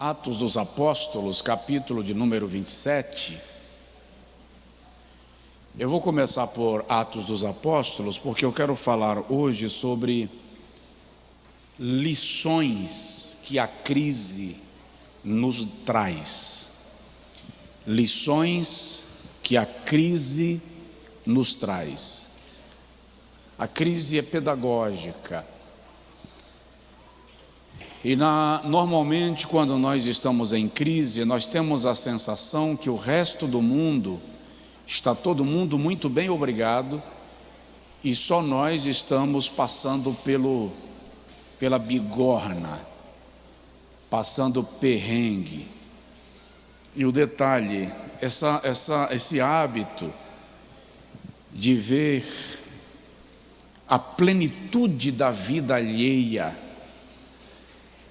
Atos dos Apóstolos, capítulo de número 27. Eu vou começar por Atos dos Apóstolos, porque eu quero falar hoje sobre lições que a crise nos traz. Lições que a crise nos traz. A crise é pedagógica. E normalmente, quando nós estamos em crise, nós temos a sensação que o resto do mundo, está todo mundo muito bem, obrigado, e só nós estamos passando pela bigorna, passando perrengue. E o detalhe, esse hábito de ver a plenitude da vida alheia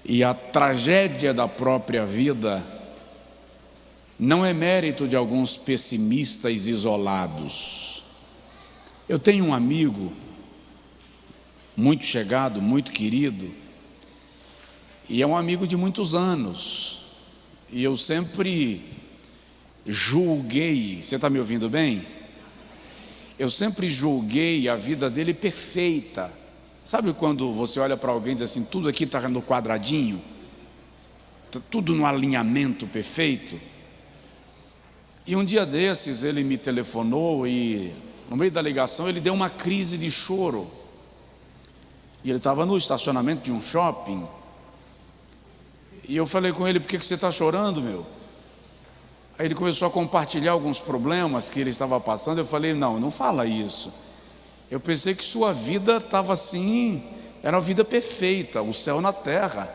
e a tragédia da própria vida não é mérito de alguns pessimistas isolados. Eu tenho um amigo muito chegado, muito querido, e é um amigo de muitos anos, e eu sempre julguei, você está me ouvindo bem? Eu sempre julguei a vida dele perfeita. Sabe quando você olha para alguém e diz assim, tudo aqui está no quadradinho, está tudo no alinhamento perfeito? E um dia desses ele me telefonou e no meio da ligação ele deu uma crise de choro. E ele estava no estacionamento de um shopping. E eu falei com ele, por que você está chorando, meu? Aí ele começou a compartilhar alguns problemas que ele estava passando. Eu falei, não fala isso. Eu pensei que sua vida estava assim, era uma vida perfeita, o céu na terra.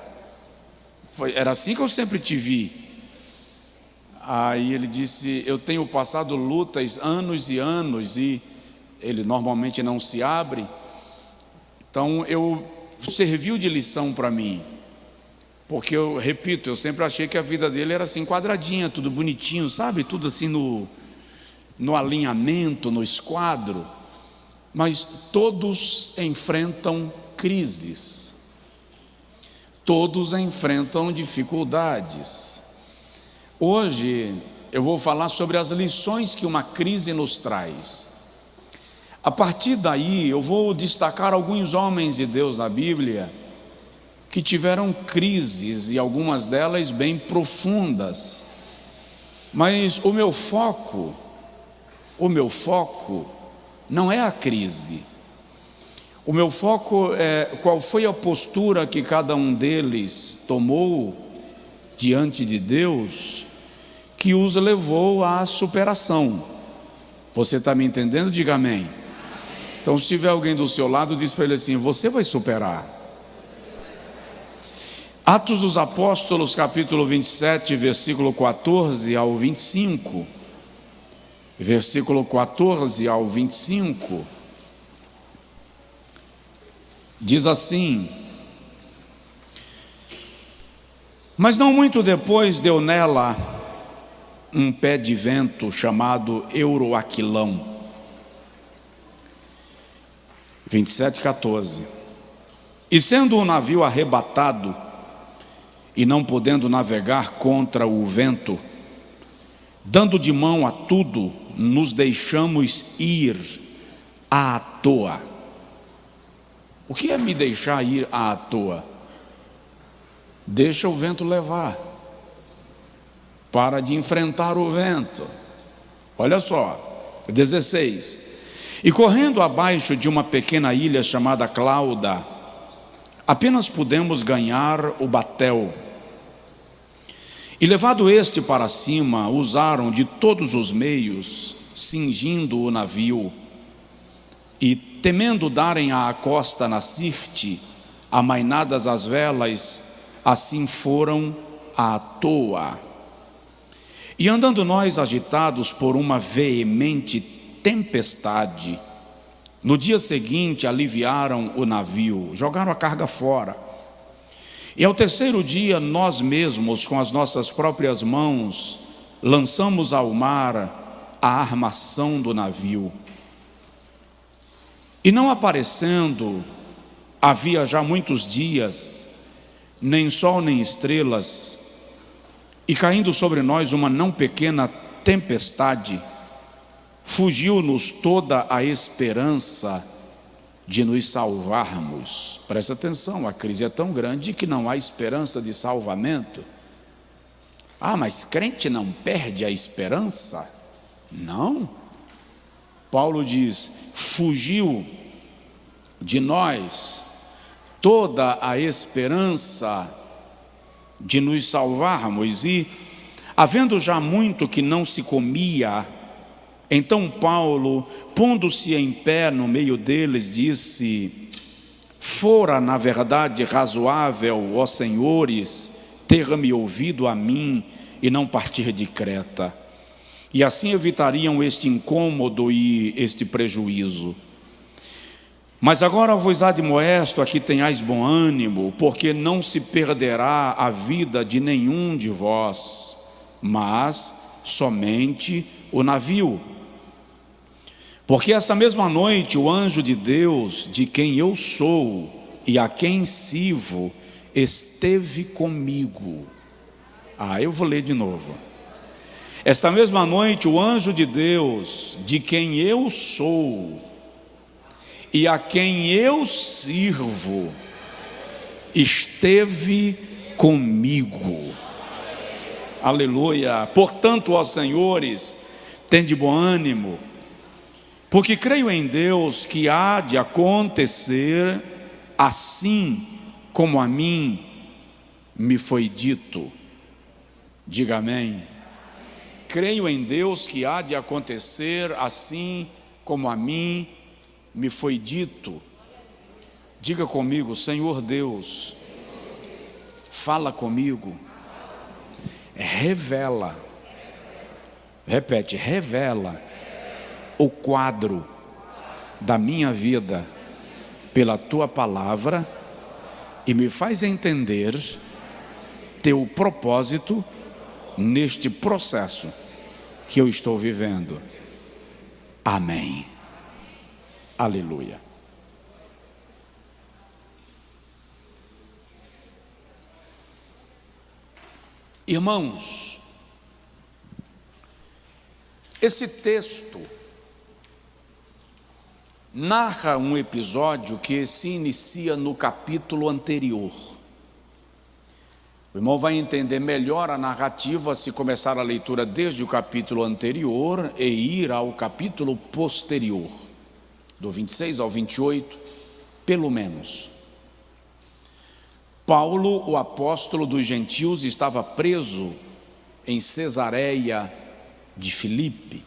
Era assim que eu sempre te vi. Aí ele disse, eu tenho passado lutas anos e anos, e ele normalmente não se abre. Então serviu de lição para mim. Porque eu repito, eu sempre achei que a vida dele era assim, quadradinha, tudo bonitinho, sabe? Tudo assim no alinhamento, no esquadro. Mas todos enfrentam crises, todos enfrentam dificuldades. Hoje eu vou falar sobre as lições que uma crise nos traz. A partir daí eu vou destacar alguns homens de Deus na Bíblia que tiveram crises, e algumas delas bem profundas. Mas o meu foco não é a crise. O meu foco é qual foi a postura que cada um deles tomou diante de Deus, que os levou à superação. Você está me entendendo? Diga amém. Então, se tiver alguém do seu lado, diz para ele assim, você vai superar. Atos dos Apóstolos, capítulo 27, versículo 14 ao 25. Versículo 14 ao 25, diz assim: mas não muito depois deu nela um pé de vento chamado Euroaquilão. 27:14. E sendo o navio arrebatado e não podendo navegar contra o vento, dando de mão a tudo, nos deixamos ir à toa. O que é me deixar ir à toa? Deixa o vento levar. Para de enfrentar o vento. Olha só, 16. E correndo abaixo de uma pequena ilha chamada Clauda, apenas pudemos ganhar o batel. E levado este para cima, usaram de todos os meios, cingindo o navio, e temendo darem à costa na Sirte, amainadas as velas, assim foram à toa. E andando nós agitados por uma veemente tempestade, no dia seguinte aliviaram o navio, jogaram a carga fora. E ao terceiro dia, nós mesmos, com as nossas próprias mãos, lançamos ao mar a armação do navio. E não aparecendo, havia já muitos dias, nem sol nem estrelas, E caindo sobre nós uma não pequena tempestade, fugiu-nos toda a esperança de nos salvarmos. Presta atenção, a crise é tão grande que não há esperança de salvamento. Ah, mas crente não perde a esperança? Não. Paulo diz: fugiu de nós toda a esperança de nos salvarmos. E havendo já muito que não se comia, então Paulo, pondo-se em pé no meio deles, disse: fora na verdade razoável, ó senhores, ter-me ouvido a mim e não partir de Creta, e assim evitariam este incômodo e este prejuízo. Mas agora vos admoesto a que tenhais bom ânimo, porque não se perderá a vida de nenhum de vós, mas somente o navio. Porque esta mesma noite o anjo de Deus, de quem eu sou e a quem sirvo, esteve comigo. Eu vou ler de novo. Esta mesma noite o anjo de Deus, de quem eu sou e a quem eu sirvo, esteve comigo. Aleluia. Portanto, ó senhores, tende bom ânimo, porque creio em Deus que há de acontecer assim como a mim me foi dito. Diga amém. Creio em Deus que há de acontecer assim como a mim me foi dito. Diga comigo: Senhor Deus, fala comigo, revela, repete, revela o quadro da minha vida pela tua palavra e me faz entender teu propósito neste processo que eu estou vivendo. Amém. Aleluia. Irmãos, esse texto narra um episódio que se inicia no capítulo anterior. O irmão vai entender melhor a narrativa se começar a leitura desde o capítulo anterior e ir ao capítulo posterior, do 26 ao 28, pelo menos. Paulo, o apóstolo dos gentios, estava preso em Cesareia de Filipe.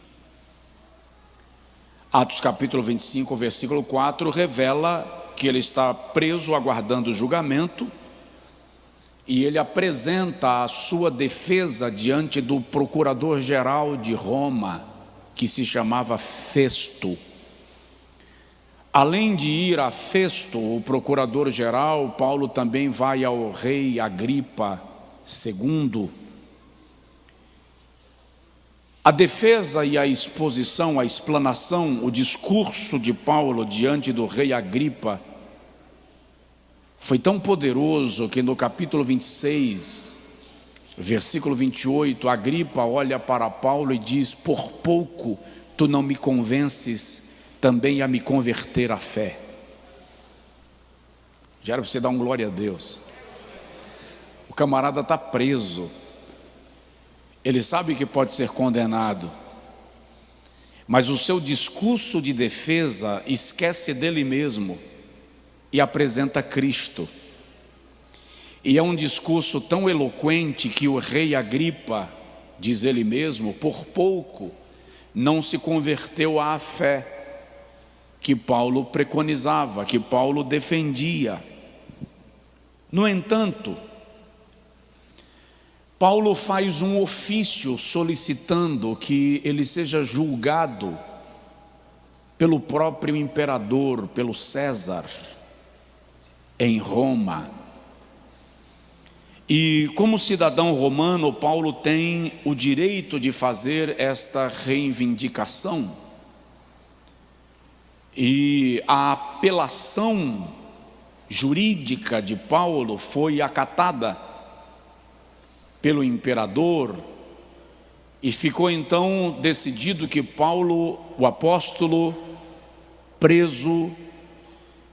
Atos capítulo 25, versículo 4, revela que ele está preso aguardando o julgamento, e ele apresenta a sua defesa diante do procurador-geral de Roma, que se chamava Festo. Além de ir a Festo, o procurador-geral, Paulo também vai ao rei Agripa II. A defesa e a exposição, a explanação, o discurso de Paulo diante do rei Agripa foi tão poderoso que no capítulo 26, versículo 28, Agripa olha para Paulo e diz: por pouco tu não me convences também a me converter à fé. Já era para você dar um glória a Deus. O camarada está preso, ele sabe que pode ser condenado, mas o seu discurso de defesa esquece dele mesmo e apresenta Cristo. E é um discurso tão eloquente que o rei Agripa, diz ele mesmo, por pouco não se converteu à fé que Paulo preconizava, que Paulo defendia. No entanto, Paulo faz um ofício solicitando que ele seja julgado pelo próprio imperador, pelo César, em Roma. E como cidadão romano, Paulo tem o direito de fazer esta reivindicação. E a apelação jurídica de Paulo foi acatada pelo imperador, e ficou então decidido que Paulo, o apóstolo, preso,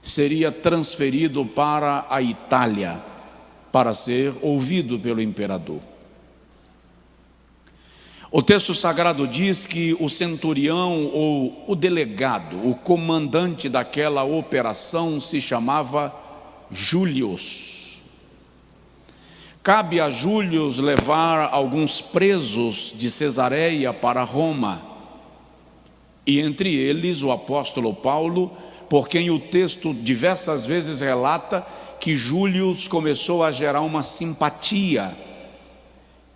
seria transferido para a Itália, para ser ouvido pelo imperador. O texto sagrado diz que o centurião, ou o delegado, o comandante daquela operação se chamava Július. Cabe a Július levar alguns presos de Cesareia para Roma, e entre eles o apóstolo Paulo, por quem o texto diversas vezes relata que Július começou a gerar uma simpatia,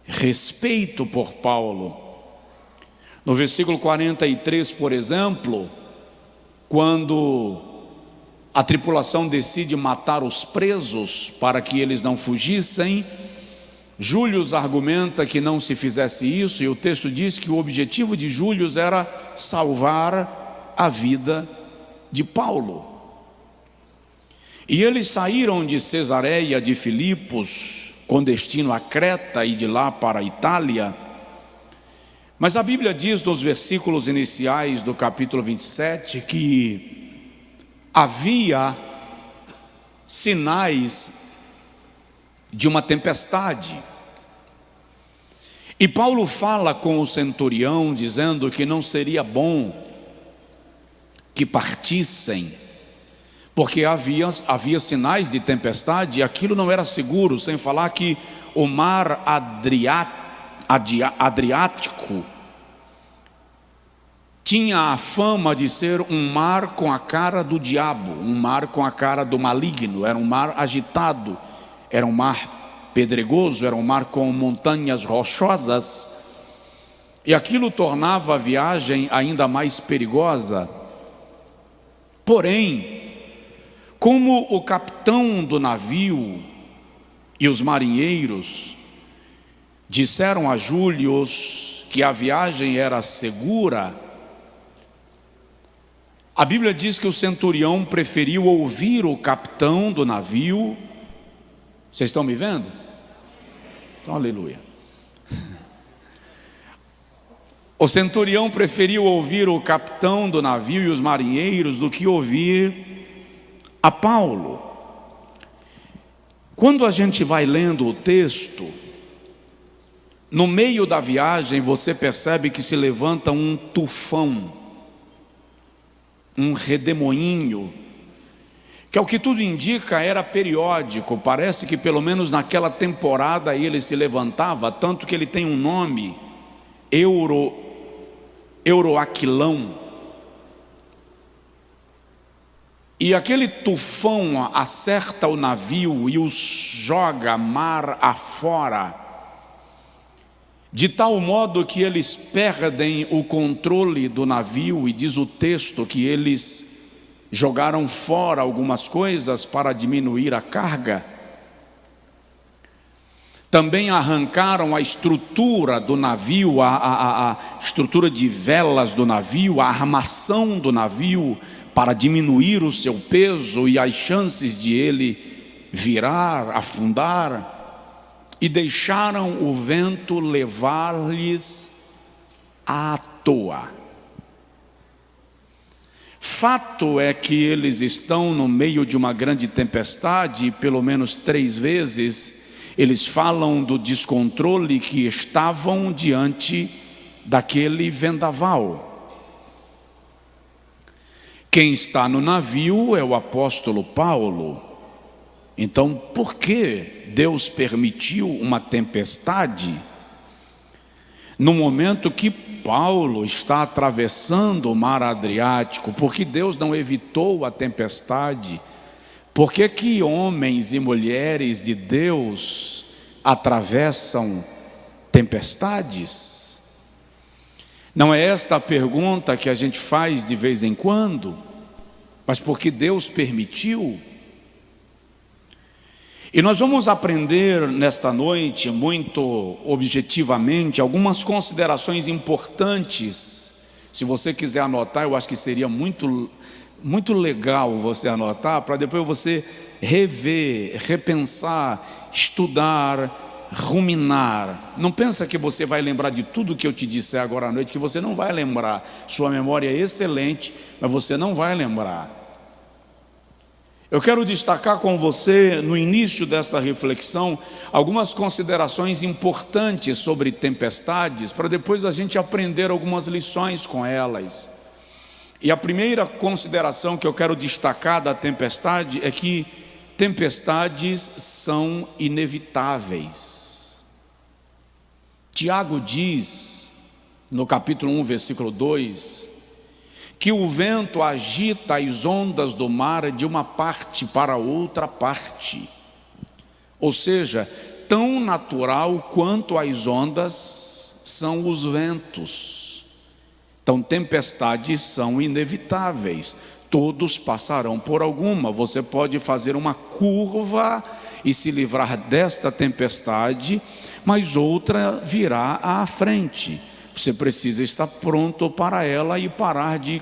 respeito por Paulo. No versículo 43, por exemplo, quando a tripulação decide matar os presos para que eles não fugissem, Július argumenta que não se fizesse isso, e o texto diz que o objetivo de Július era salvar a vida de Paulo. E eles saíram de Cesareia de Filipos com destino a Creta e de lá para a Itália. Mas a Bíblia diz nos versículos iniciais do capítulo 27 que havia sinais de uma tempestade. E Paulo fala com o centurião dizendo que não seria bom que partissem, porque havia sinais de tempestade e aquilo não era seguro, sem falar que o mar Adriático tinha a fama de ser um mar com a cara do diabo, um mar com a cara do maligno. Era um mar agitado, era um mar pedregoso, era um mar com montanhas rochosas, e aquilo tornava a viagem ainda mais perigosa. Porém, como o capitão do navio e os marinheiros disseram a Július que a viagem era segura, a Bíblia diz que o centurião preferiu ouvir o capitão do navio. Vocês estão me vendo? Então, aleluia. O centurião preferiu ouvir o capitão do navio e os marinheiros do que ouvir a Paulo. Quando a gente vai lendo o texto, no meio da viagem você percebe que se levanta um tufão, um redemoinho, que ao que tudo indica era periódico. Parece que pelo menos naquela temporada ele se levantava, tanto que ele tem um nome, Euroaquilão. E aquele tufão acerta o navio e os joga mar afora, de tal modo que eles perdem o controle do navio, e diz o texto que eles jogaram fora algumas coisas para diminuir a carga. Também arrancaram a estrutura do navio, a estrutura de velas do navio, a armação do navio, para diminuir o seu peso e as chances de ele virar, afundar. E deixaram o vento levar-lhes à toa. Fato é que eles estão no meio de uma grande tempestade, e pelo menos 3 vezes eles falam do descontrole que estavam diante daquele vendaval. Quem está no navio é o apóstolo Paulo. Então, por que Deus permitiu uma tempestade no momento que Paulo está atravessando o mar Adriático? Por que Deus não evitou a tempestade? Por que que homens e mulheres de Deus atravessam tempestades? Não é esta a pergunta que a gente faz de vez em quando, mas porque Deus permitiu. E nós vamos aprender nesta noite, muito objetivamente, algumas considerações importantes. Se você quiser anotar, eu acho que seria muito legal você anotar, para depois você rever, repensar, estudar, ruminar. Não pensa que você vai lembrar de tudo que eu te disser agora à noite, que você não vai lembrar. Sua memória é excelente, mas você não vai lembrar. Eu quero destacar com você, no início desta reflexão, algumas considerações importantes sobre tempestades, para depois a gente aprender algumas lições com elas. E a primeira consideração que eu quero destacar da tempestade é que tempestades são inevitáveis. Tiago diz, no capítulo 1, versículo 2, que o vento agita as ondas do mar de uma parte para outra parte. Ou seja, tão natural quanto as ondas são os ventos. Então, tempestades são inevitáveis. Todos passarão por alguma. Você pode fazer uma curva e se livrar desta tempestade, mas outra virá à frente. Você precisa estar pronto para ela e parar de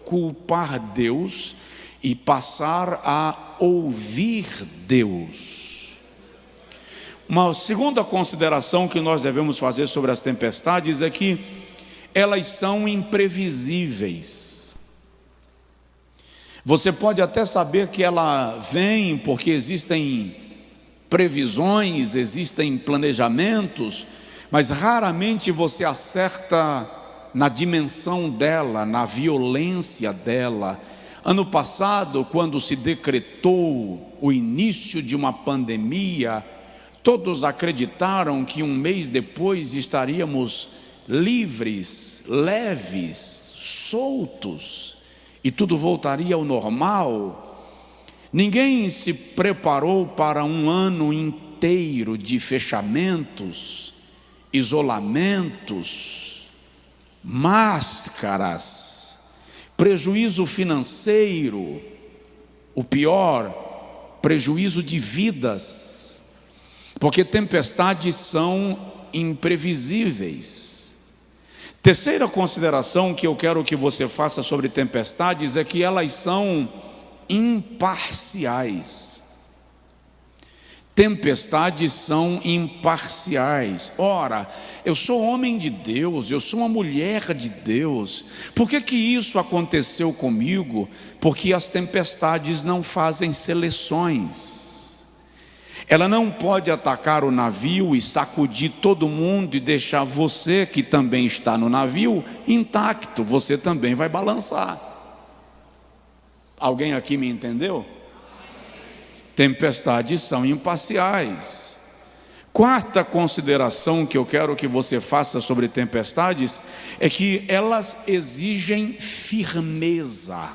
culpar Deus e passar a ouvir Deus. Uma segunda consideração que nós devemos fazer sobre as tempestades é que elas são imprevisíveis. Você pode até saber que ela vem porque existem previsões, existem planejamentos, mas raramente você acerta na dimensão dela, na violência dela. Ano passado, quando se decretou o início de uma pandemia, todos acreditaram que um mês depois estaríamos livres, leves, soltos, e tudo voltaria ao normal. Ninguém se preparou para um ano inteiro de fechamentos, isolamentos, máscaras, prejuízo financeiro, o pior, prejuízo de vidas, porque tempestades são imprevisíveis. Terceira consideração que eu quero que você faça sobre tempestades é que elas são imparciais. Tempestades são imparciais. Ora, eu sou homem de Deus, eu sou uma mulher de Deus. Por que isso aconteceu comigo? Porque as tempestades não fazem seleções. Ela não pode atacar o navio e sacudir todo mundo e deixar você, que também está no navio, intacto. Você também vai balançar. Alguém aqui me entendeu? Tempestades são imparciais. Quarta consideração que eu quero que você faça sobre tempestades é que elas exigem firmeza.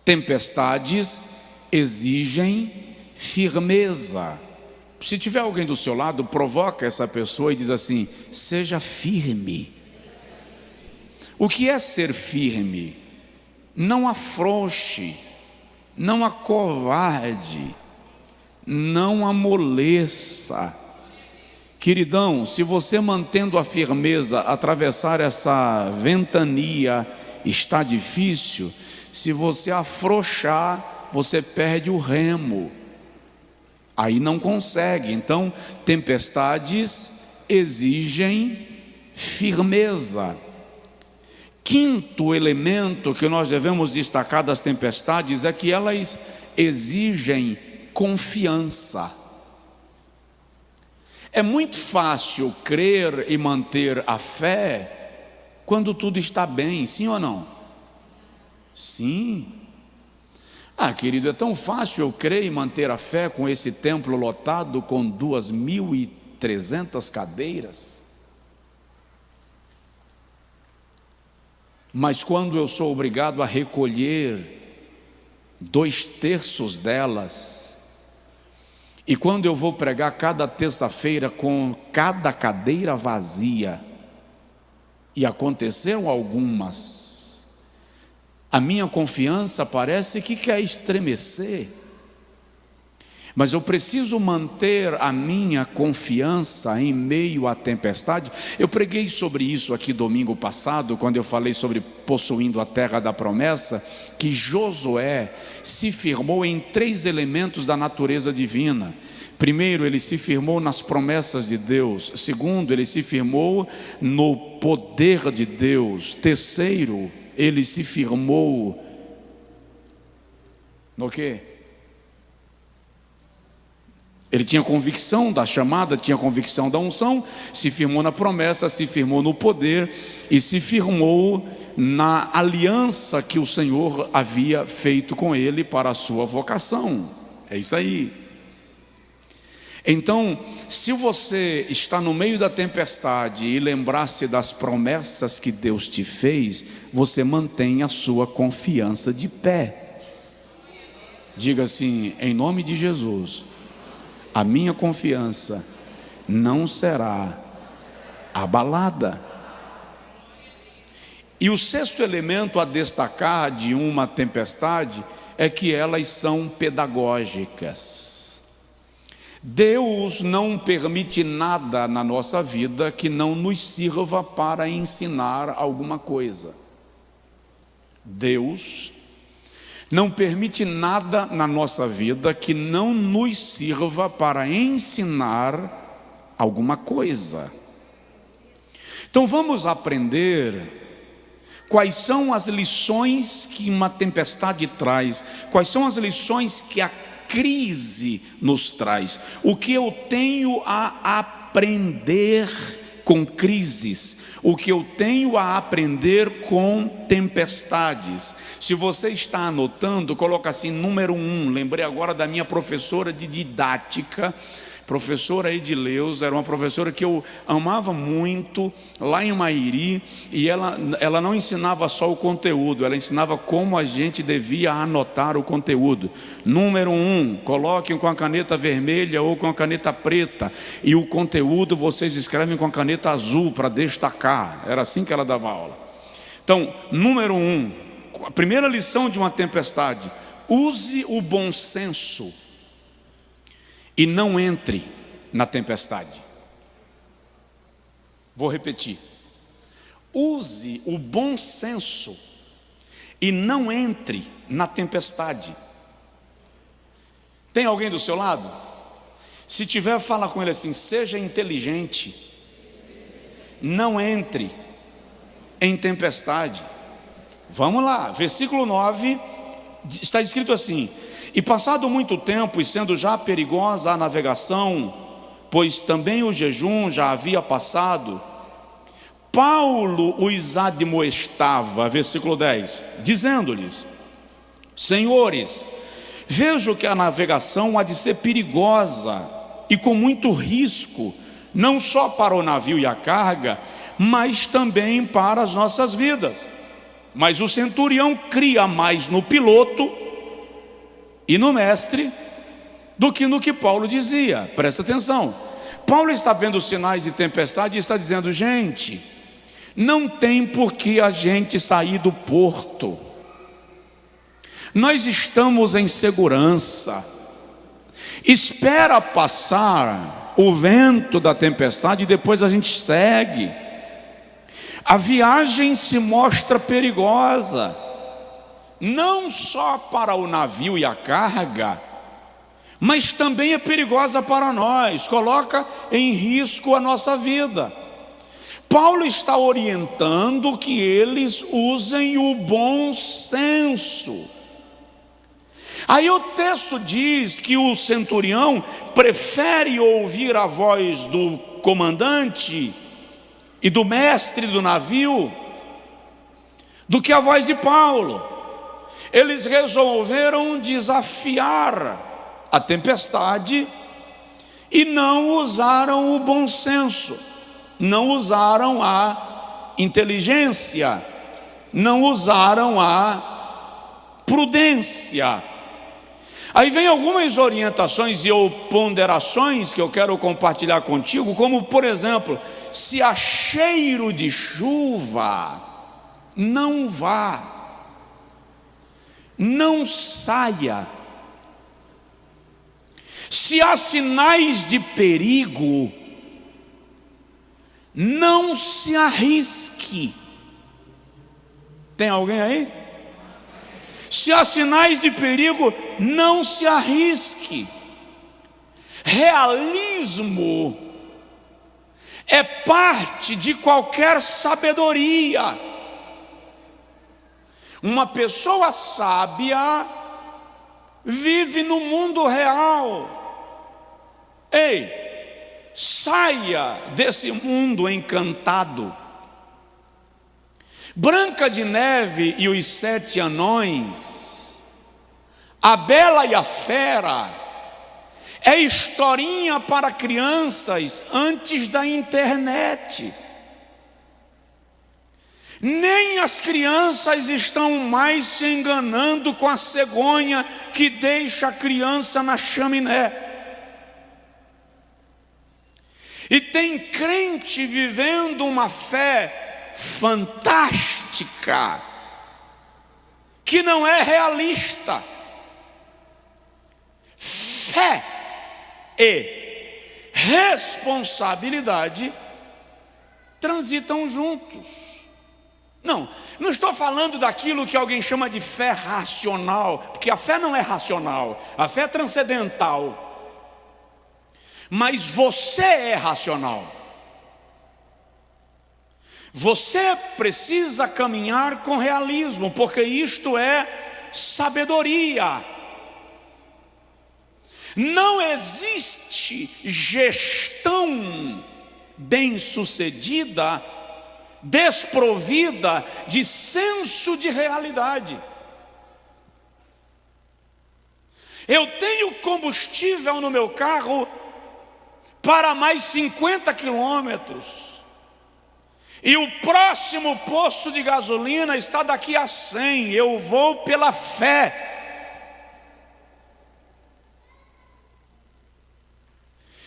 Tempestades exigem firmeza. Se tiver alguém do seu lado, provoca essa pessoa e diz assim: seja firme. O que é ser firme? Não afrouxe, não acovarde, não amoleça. Queridão, se você mantendo a firmeza atravessar essa ventania está difícil, se você afrouxar, você perde o remo. Aí não consegue. Então, tempestades exigem firmeza. Quinto elemento que nós devemos destacar das tempestades é que elas exigem confiança. É muito fácil crer e manter a fé quando tudo está bem, sim ou não? Sim. Querido, é tão fácil eu crer e manter a fé com esse templo lotado com 2.300 cadeiras. Mas quando eu sou obrigado a recolher 2/3 delas, e quando eu vou pregar cada terça-feira com cada cadeira vazia, e aconteceram algumas, a minha confiança parece que quer estremecer. Mas eu preciso manter a minha confiança em meio à tempestade. Eu preguei sobre isso aqui domingo passado, quando eu falei sobre possuindo a terra da promessa, que Josué se firmou em 3 elementos da natureza divina. Primeiro, ele se firmou nas promessas de Deus. Segundo, ele se firmou no poder de Deus. Terceiro, ele se firmou no quê? Ele tinha convicção da chamada, tinha convicção da unção, se firmou na promessa, se firmou no poder e se firmou na aliança que o Senhor havia feito com ele para a sua vocação. É isso aí. Então, se você está no meio da tempestade e lembrar-se das promessas que Deus te fez, você mantém a sua confiança de pé. Diga assim: em nome de Jesus, a minha confiança não será abalada. E o sexto elemento a destacar de uma tempestade é que elas são pedagógicas. Deus não permite nada na nossa vida que não nos sirva para ensinar alguma coisa. Deus não permite nada na nossa vida que não nos sirva para ensinar alguma coisa. Então vamos aprender quais são as lições que uma tempestade traz, quais são as lições que a crise nos traz, o que eu tenho a aprender com crises, o que eu tenho a aprender com tempestades. Se você está anotando, coloca assim, número 1, lembrei agora da minha professora de didática, professora Edileuza, era uma professora que eu amava muito, lá em Mairi, e ela não ensinava só o conteúdo, ela ensinava como a gente devia anotar o conteúdo. Número 1, coloquem com a caneta vermelha ou com a caneta preta, e o conteúdo vocês escrevem com a caneta azul para destacar. Era assim que ela dava aula. Então, número 1, a primeira lição de uma tempestade: use o bom senso e não entre na tempestade. Vou repetir. Use o bom senso e não entre na tempestade. Tem alguém do seu lado? Se tiver, fala com ele assim: seja inteligente, não entre em tempestade. Vamos lá, versículo 9, está escrito assim: e passado muito tempo, e sendo já perigosa a navegação, pois também o jejum já havia passado, Paulo os admoestava, versículo 10, dizendo-lhes: senhores, vejo que a navegação há de ser perigosa e com muito risco, não só para o navio e a carga, mas também para as nossas vidas. Mas o centurião cria mais no piloto e no mestre do que no que Paulo dizia. Presta atenção, Paulo está vendo sinais de tempestade e está dizendo: gente, não tem por que a gente sair do porto, nós estamos em segurança, espera passar o vento da tempestade e depois a gente segue. A viagem se mostra perigosa, não só para o navio e a carga, mas também é perigosa para nós, coloca em risco a nossa vida. Paulo está orientando que eles usem o bom senso. Aí o texto diz que o centurião prefere ouvir a voz do comandante e do mestre do navio do que a voz de Paulo. Eles resolveram desafiar a tempestade e não usaram o bom senso, não usaram a inteligência, não usaram a prudência. Aí vem algumas orientações e ou ponderações que eu quero compartilhar contigo, como por exemplo, se há cheiro de chuva, não vá, não saia. Se há sinais de perigo, não se arrisque. Tem alguém aí? Se há sinais de perigo, não se arrisque. Realismo é parte de qualquer sabedoria. Uma pessoa sábia vive no mundo real. Ei, saia desse mundo encantado. Branca de Neve e os 7 anões, A Bela e a Fera, é historinha para crianças antes da internet. Nem as crianças estão mais se enganando com a cegonha que deixa a criança na chaminé. E tem crente vivendo uma fé fantástica, que não é realista. Fé e responsabilidade transitam juntos. Não estou falando daquilo que alguém chama de fé racional, porque a fé não é racional, a fé é transcendental. Mas você é racional. Você precisa caminhar com realismo, porque isto é sabedoria. Não existe gestão bem-sucedida desprovida de senso de realidade. Eu tenho combustível no meu carro para mais 50 quilômetros, e o próximo posto de gasolina está daqui a 100, eu vou pela fé.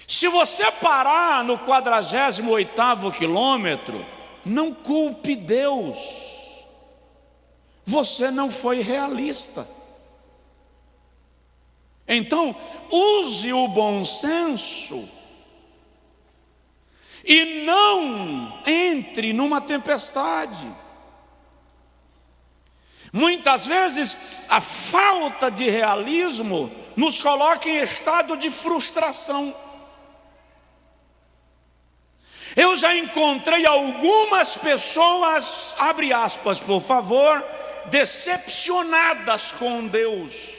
Se você parar no 48º quilômetro, não culpe Deus, você não foi realista. Então, use o bom senso e não entre numa tempestade. Muitas vezes a falta de realismo nos coloca em estado de frustração. Eu já encontrei algumas pessoas, abre aspas por favor, decepcionadas com Deus,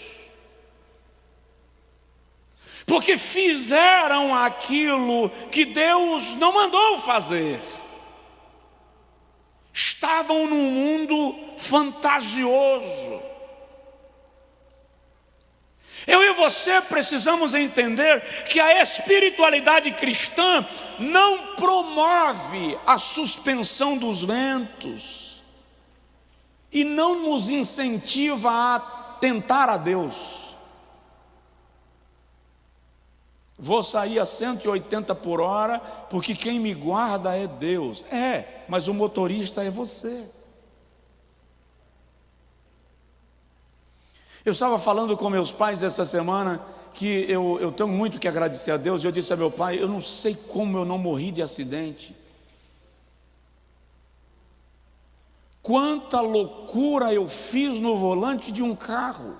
porque fizeram aquilo que Deus não mandou fazer. Estavam num mundo fantasioso. Eu e você precisamos entender que a espiritualidade cristã não promove a suspensão dos ventos e não nos incentiva a tentar a Deus. Vou sair a 180 por hora porque quem me guarda é Deus. É, mas o motorista é você. Eu estava falando com meus pais essa semana que eu tenho muito que agradecer a Deus. Eu disse a meu pai, eu não sei como eu não morri de acidente. Quanta loucura eu fiz no volante de um carro.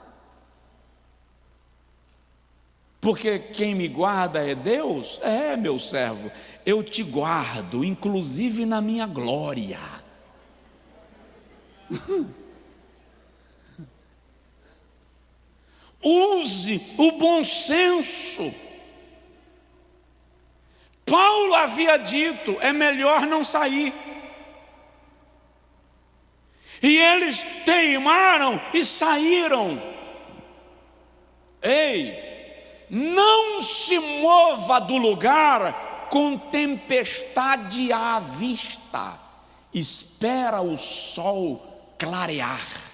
Porque quem me guarda é Deus? É, meu servo, eu te guardo, inclusive na minha glória. Use o bom senso. Paulo havia dito, é melhor não sair. E eles teimaram e saíram. Ei, não se mova do lugar com tempestade à vista. Espera o sol clarear.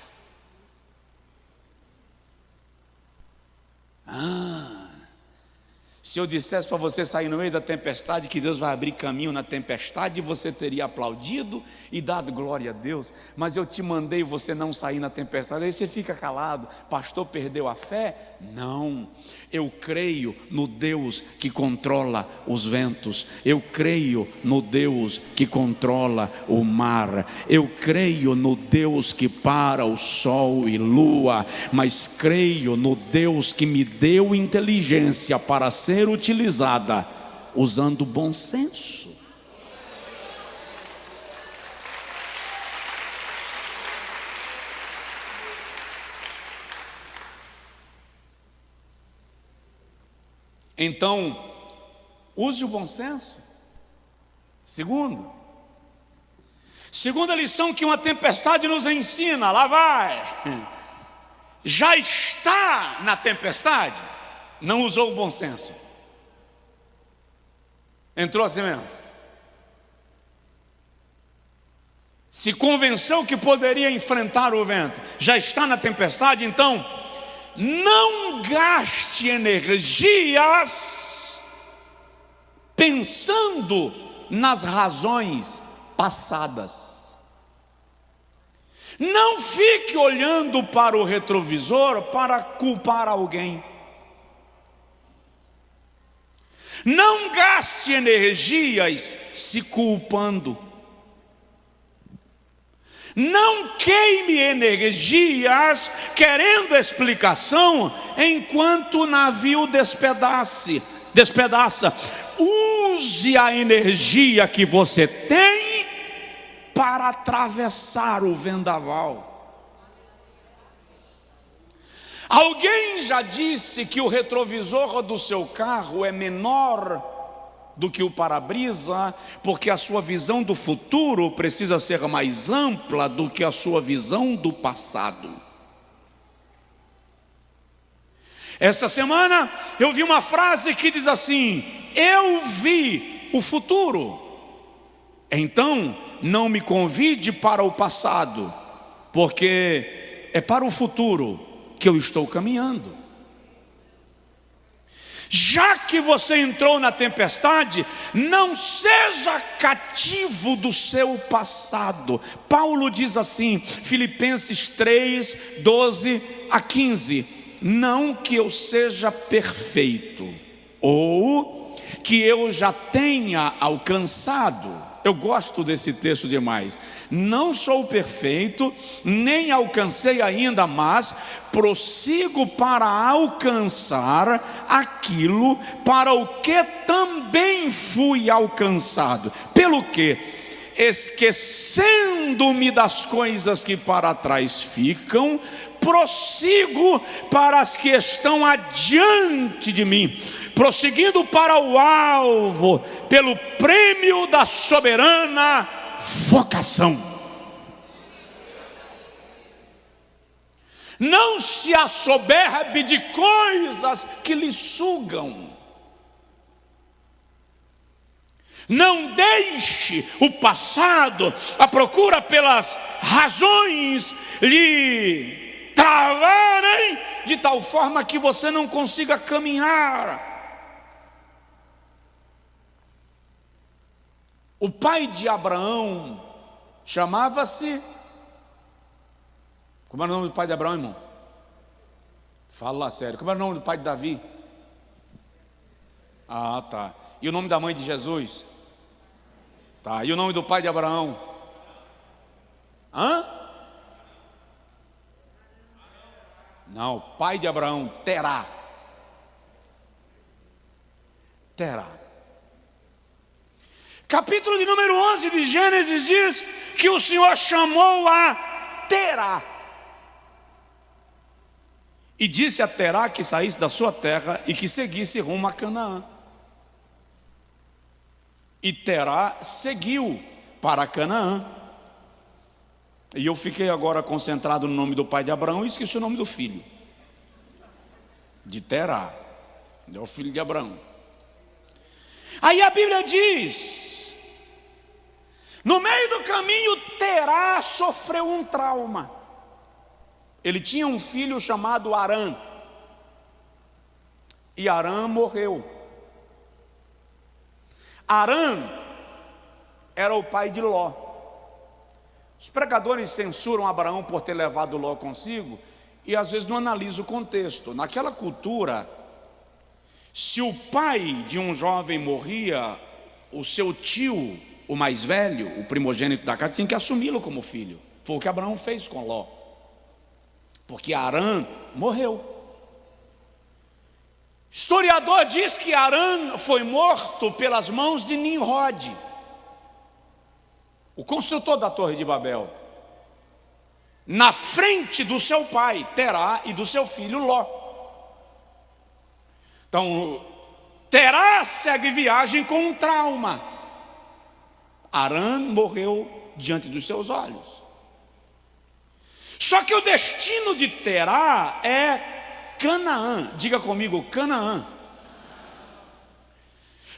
Se eu dissesse para você sair no meio da tempestade, que Deus vai abrir caminho na tempestade, você teria aplaudido e dado glória a Deus. Mas eu te mandei você não sair na tempestade. Aí você fica calado, pastor, perdeu a fé? Não, eu creio no Deus que controla os ventos, eu creio no Deus que controla o mar, eu creio no Deus que para o sol e lua, mas creio no Deus que me deu inteligência para ser ser utilizada usando bom senso. Então, use o bom senso. Segunda lição que uma tempestade nos ensina, lá vai. Já está na tempestade, não usou o bom senso. Entrou assim mesmo. Se convenceu que poderia enfrentar o vento, já está na tempestade, então não gaste energias pensando nas razões passadas. Não fique olhando para o retrovisor para culpar alguém. Não gaste energias se culpando. Não queime energias querendo explicação enquanto o navio despedaça. Use a energia que você tem para atravessar o vendaval. Alguém já disse que o retrovisor do seu carro é menor do que o para-brisa, porque a sua visão do futuro precisa ser mais ampla do que a sua visão do passado. Esta semana eu vi uma frase que diz assim: eu vi o futuro, então não me convide para o passado, porque é para o futuro que eu estou caminhando. Já que você entrou na tempestade, não seja cativo do seu passado. Paulo diz assim, Filipenses 3, 12 a 15: não que eu seja perfeito, ou que eu já tenha alcançado. Eu gosto desse texto demais. Não sou perfeito, nem alcancei ainda, mas prossigo para alcançar aquilo para o que também fui alcançado. Pelo que, esquecendo-me das coisas que para trás ficam, prossigo para as que estão adiante de mim, prosseguindo para o alvo, pelo prêmio da soberana vocação. Não se assoberbe de coisas que lhe sugam. Não deixe o passado, a procura pelas razões, lhe travarem de tal forma que você não consiga caminhar. O pai de Abraão chamava-se... Como era o nome do pai de Abraão, irmão? Fala lá sério. Como era o nome do pai de Davi? Ah, tá. E o nome da mãe de Jesus? Tá. E o nome do pai de Abraão? Hã? Não, pai de Abraão, Terá. Terá. Capítulo de número 11 de Gênesis diz que o Senhor chamou a Terá e disse a Terá que saísse da sua terra e que seguisse rumo a Canaã. E Terá seguiu para Canaã. E eu fiquei agora concentrado no nome do pai de Abraão e esqueci o nome do filho de Terá. É o filho de Abraão. Aí a Bíblia diz: no meio do caminho Terá sofreu um trauma. Ele tinha um filho chamado Arã, e Arã morreu. Arã era o pai de Ló. Os pregadores censuram Abraão por ter levado Ló consigo, e às vezes não analisam o contexto. Naquela cultura, se o pai de um jovem morria, o seu tio, o mais velho, o primogênito da casa, tinha que assumi-lo como filho. Foi o que Abraão fez com Ló, porque Arã morreu. Historiador diz que Arã foi morto pelas mãos de Nimrod, o construtor da Torre de Babel, na frente do seu pai, Terá, e do seu filho Ló. Então, Terá segue viagem com um trauma. Arã morreu diante dos seus olhos. Só que o destino de Terá é Canaã. Diga comigo, Canaã.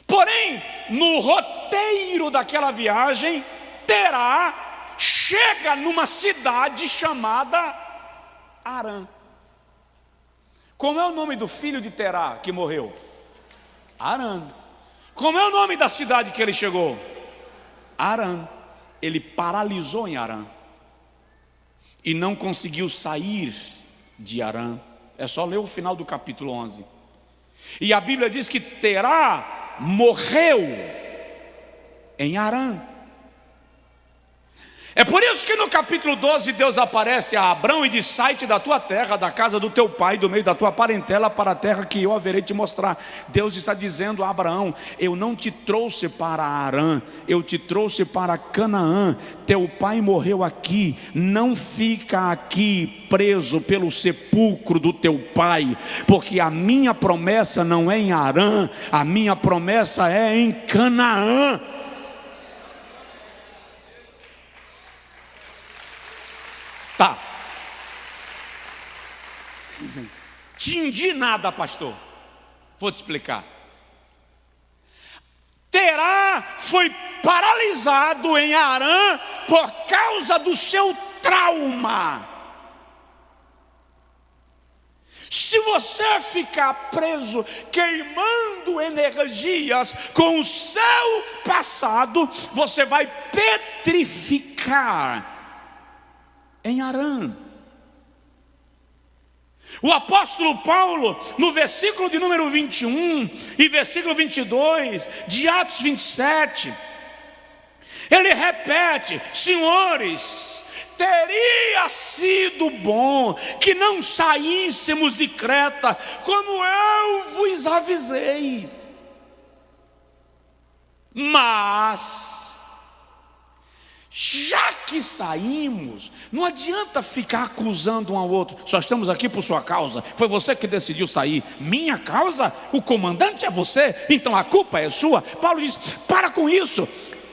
Porém, no roteiro daquela viagem, Terá chega numa cidade chamada Arã. Como é o nome do filho de Terá que morreu? Arã. Como é o nome da cidade que ele chegou? Arã. Ele paralisou em Arã e não conseguiu sair de Arã. É só ler o final do capítulo 11. E a Bíblia diz que Terá morreu em Arã. É por isso que no capítulo 12 Deus aparece a Abrão e diz: sai-te da tua terra, da casa do teu pai, do meio da tua parentela, para a terra que eu haverei te mostrar. Deus está dizendo a Abraão: eu não te trouxe para Arã, eu te trouxe para Canaã. Teu pai morreu aqui, não fica aqui preso pelo sepulcro do teu pai, porque a minha promessa não é em Arã, a minha promessa é em Canaã. Tá. Entendi nada, pastor. Vou te explicar. Terá foi paralisado em Arã por causa do seu trauma. Se você ficar preso, queimando energias com o seu passado, você vai petrificar em Arã. O apóstolo Paulo, no versículo de número 21 e versículo 22 de Atos 27, ele repete: senhores, teria sido bom que não saíssemos de Creta, como eu vos avisei, mas já que saímos, não adianta ficar acusando um ao outro. Só estamos aqui por sua causa, foi você que decidiu sair. Minha causa? O comandante é você, então a culpa é sua. Paulo diz: para com isso,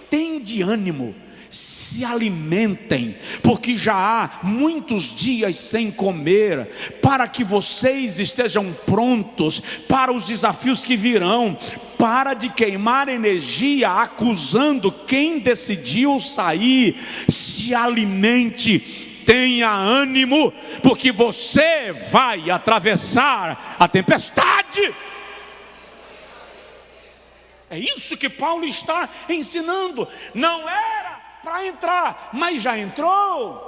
tende ânimo, se alimentem, porque já há muitos dias sem comer, para que vocês estejam prontos para os desafios que virão. Para de queimar energia acusando quem decidiu sair. Se alimente, tenha ânimo, porque você vai atravessar a tempestade. É isso que Paulo está ensinando. Não era para entrar, mas já entrou.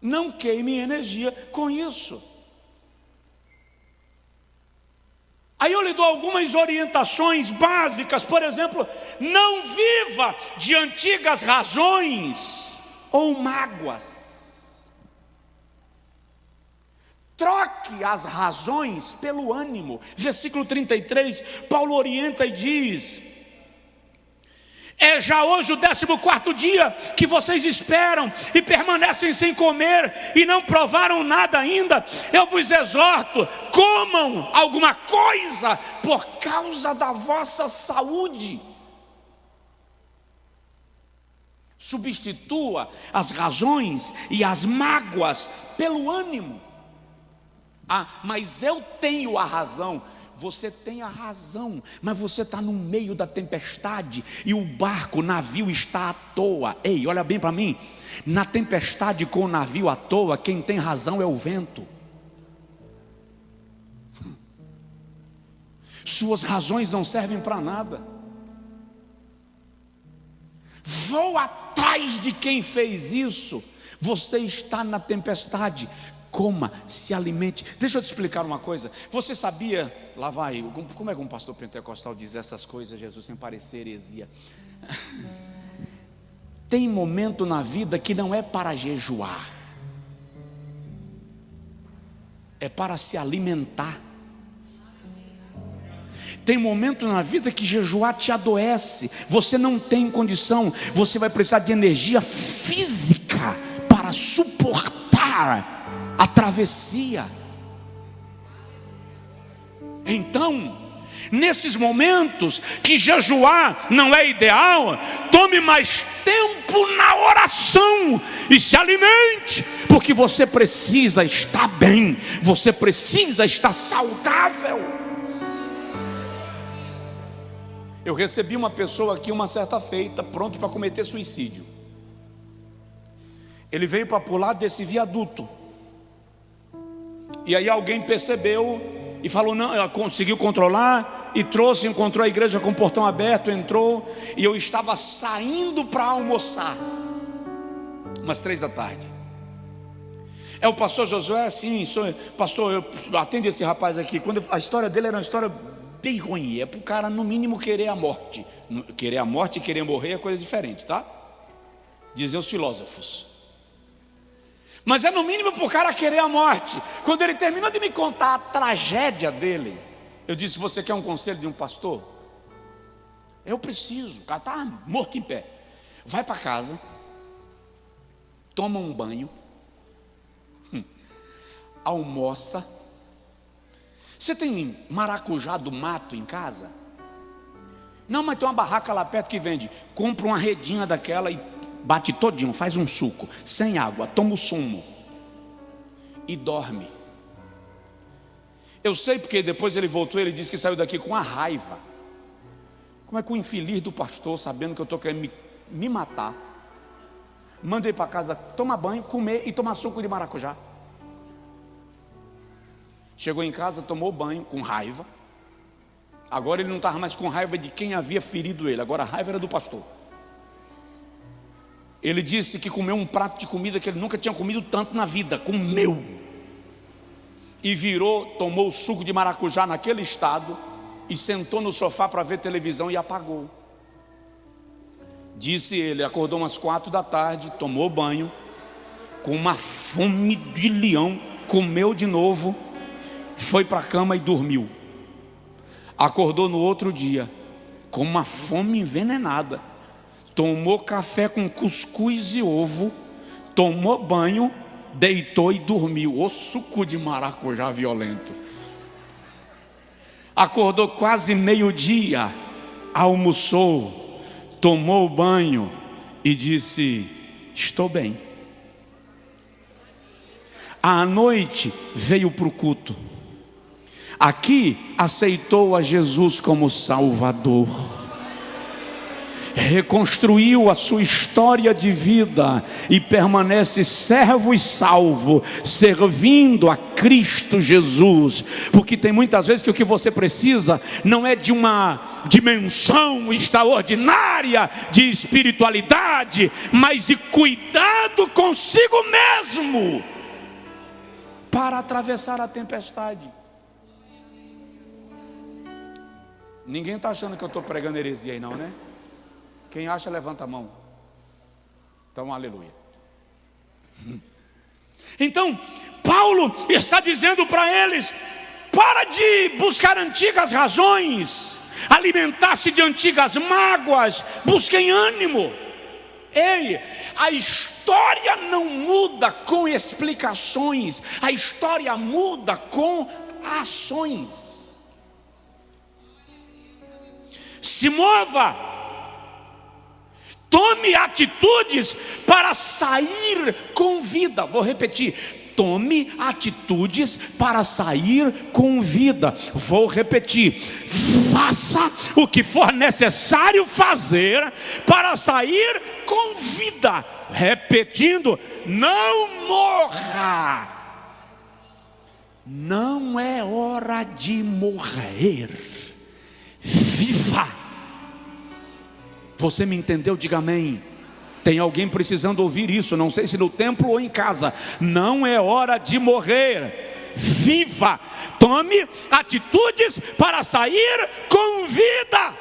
Não queime energia com isso. Aí eu lhe dou algumas orientações básicas. Por exemplo, não viva de antigas razões ou mágoas. Troque as razões pelo ânimo. Versículo 33, Paulo orienta e diz: é já hoje o 14º dia que vocês esperam e permanecem sem comer e não provaram nada ainda. Eu vos exorto, comam alguma coisa por causa da vossa saúde. Substitua as razões e as mágoas pelo ânimo. Ah, mas eu tenho a razão. Você tem a razão, mas você está no meio da tempestade e o barco, o navio está à toa. Ei, olha bem para mim. Na tempestade com o navio à toa, quem tem razão é o vento. Suas razões não servem para nada. Vou atrás de quem fez isso. Você está na tempestade. Coma, se alimente. Deixa eu te explicar uma coisa. Você sabia, lá vai, como é que um pastor pentecostal diz essas coisas, Jesus, sem parecer heresia? Tem momento na vida que não é para jejuar, é para se alimentar. Tem momento na vida que jejuar te adoece, você não tem condição, você vai precisar de energia física para suportar a travessia. Então, nesses momentos que jejuar não é ideal, tome mais tempo na oração e se alimente, porque você precisa estar bem, você precisa estar saudável. Eu recebi uma pessoa aqui uma certa feita, pronto para cometer suicídio. Ele veio para pular desse viaduto, e aí alguém percebeu e falou, não, ela conseguiu controlar e trouxe, encontrou a igreja com o portão aberto, entrou, e eu estava saindo para almoçar, umas 3 da tarde. É o pastor Josué? Sim, pastor, eu atendo esse rapaz aqui. A história dele era uma história bem ruim, é para o cara no mínimo querer a morte. Querer a morte e querer morrer é coisa diferente, tá? Dizem os filósofos. Mas é no mínimo para o cara querer a morte. Quando ele terminou de me contar a tragédia dele, eu disse, você quer um conselho de um pastor? Eu preciso, o cara está morto em pé. Vai para casa, toma um banho, almoça. Você tem maracujá do mato em casa? Não, mas tem uma barraca lá perto que vende. Compra uma redinha daquela e bate todinho, faz um suco, sem água, toma o sumo e dorme. Eu sei porque depois ele voltou, ele disse que saiu daqui com a raiva. Como é que o infeliz do pastor, sabendo que eu estou querendo me matar, mandei para casa tomar banho, comer e tomar suco de maracujá. Chegou em casa, tomou banho com raiva. Agora ele não estava mais com raiva de quem havia ferido ele, agora a raiva era do pastor. Ele disse que comeu um prato de comida que ele nunca tinha comido tanto na vida, comeu. E virou, tomou o suco de maracujá naquele estado e sentou no sofá para ver televisão e apagou. Disse ele, acordou umas 4 da tarde, tomou banho, com uma fome de leão, comeu de novo, foi para a cama e dormiu. Acordou no outro dia, com uma fome envenenada, tomou café com cuscuz e ovo, tomou banho, deitou e dormiu. O suco de maracujá violento. Acordou quase meio-dia, almoçou, tomou banho e disse, estou bem. À noite veio para o culto. Aqui aceitou a Jesus como Salvador. Reconstruiu a sua história de vida e permanece servo e salvo, servindo a Cristo Jesus. Porque tem muitas vezes que o que você precisa não é de uma dimensão extraordinária de espiritualidade, mas de cuidado consigo mesmo para atravessar a tempestade. Ninguém está achando que eu estou pregando heresia aí não, né? Quem acha, levanta a mão. Então, aleluia. Então, Paulo está dizendo para eles, para de buscar antigas razões, alimentar-se de antigas mágoas, busquem ânimo. Ei, a história não muda com explicações, a história muda com ações. Se mova, tome atitudes para sair com vida. Vou repetir, tome atitudes para sair com vida. Vou repetir, faça o que for necessário fazer para sair com vida. Repetindo, não morra. Não é hora de morrer. Viva. Você me entendeu? Diga amém. Tem alguém precisando ouvir isso, não sei se no templo ou em casa. Não é hora de morrer. Viva. Tome atitudes para sair com vida.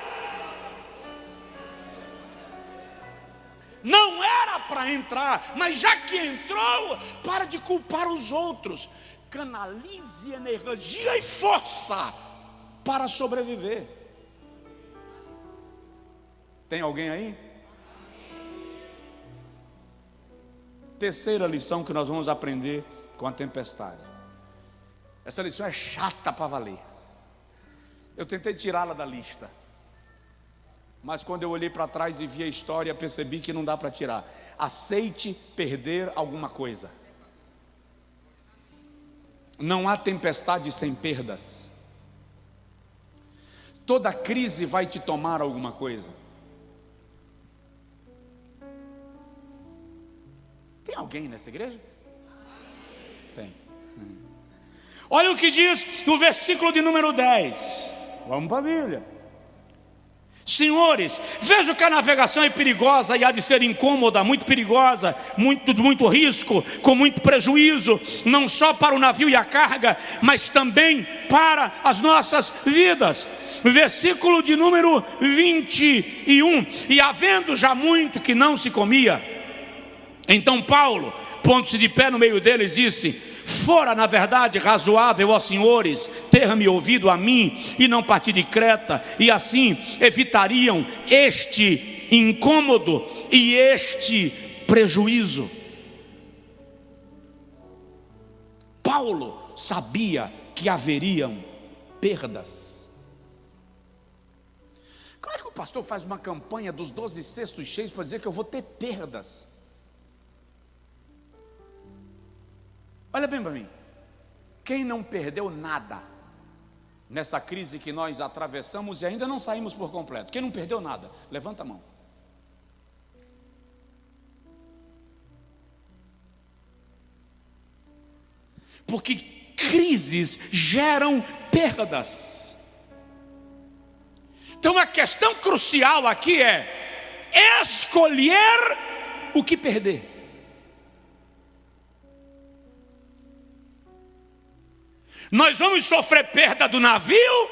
Não era para entrar, mas já que entrou, para de culpar os outros. canalize energia e força para sobreviver. Tem alguém aí? Terceira lição que nós vamos aprender com a tempestade. Essa lição é chata para valer. Eu tentei tirá-la da lista, mas quando eu olhei para trás e vi a história, percebi que não dá para tirar. Aceite perder alguma coisa. Não há tempestade sem perdas. Toda crise vai te tomar alguma coisa. Tem alguém nessa igreja? Tem. Olha o que diz o versículo de número 10. Vamos para a Bíblia. Senhores, vejo que a navegação é perigosa e há de ser incômoda, muito perigosa, muito risco, com muito prejuízo, não só para o navio e a carga, mas também para as nossas vidas. Versículo de número 21. E havendo já muito que não se comia, então Paulo, pondo-se de pé no meio deles, disse: fora na verdade razoável, ó senhores, ter-me ouvido a mim e não partir de Creta, e assim evitariam este incômodo e este prejuízo. Paulo sabia que haveriam perdas. Como é que o pastor faz uma campanha dos 12 cestos cheios para dizer que eu vou ter perdas? Olha bem para mim, quem não perdeu nada nessa crise que nós atravessamos e ainda não saímos por completo? Quem não perdeu nada? Levanta a mão. Porque crises geram perdas. Então a questão crucial aqui é escolher o que perder. Nós vamos sofrer perda do navio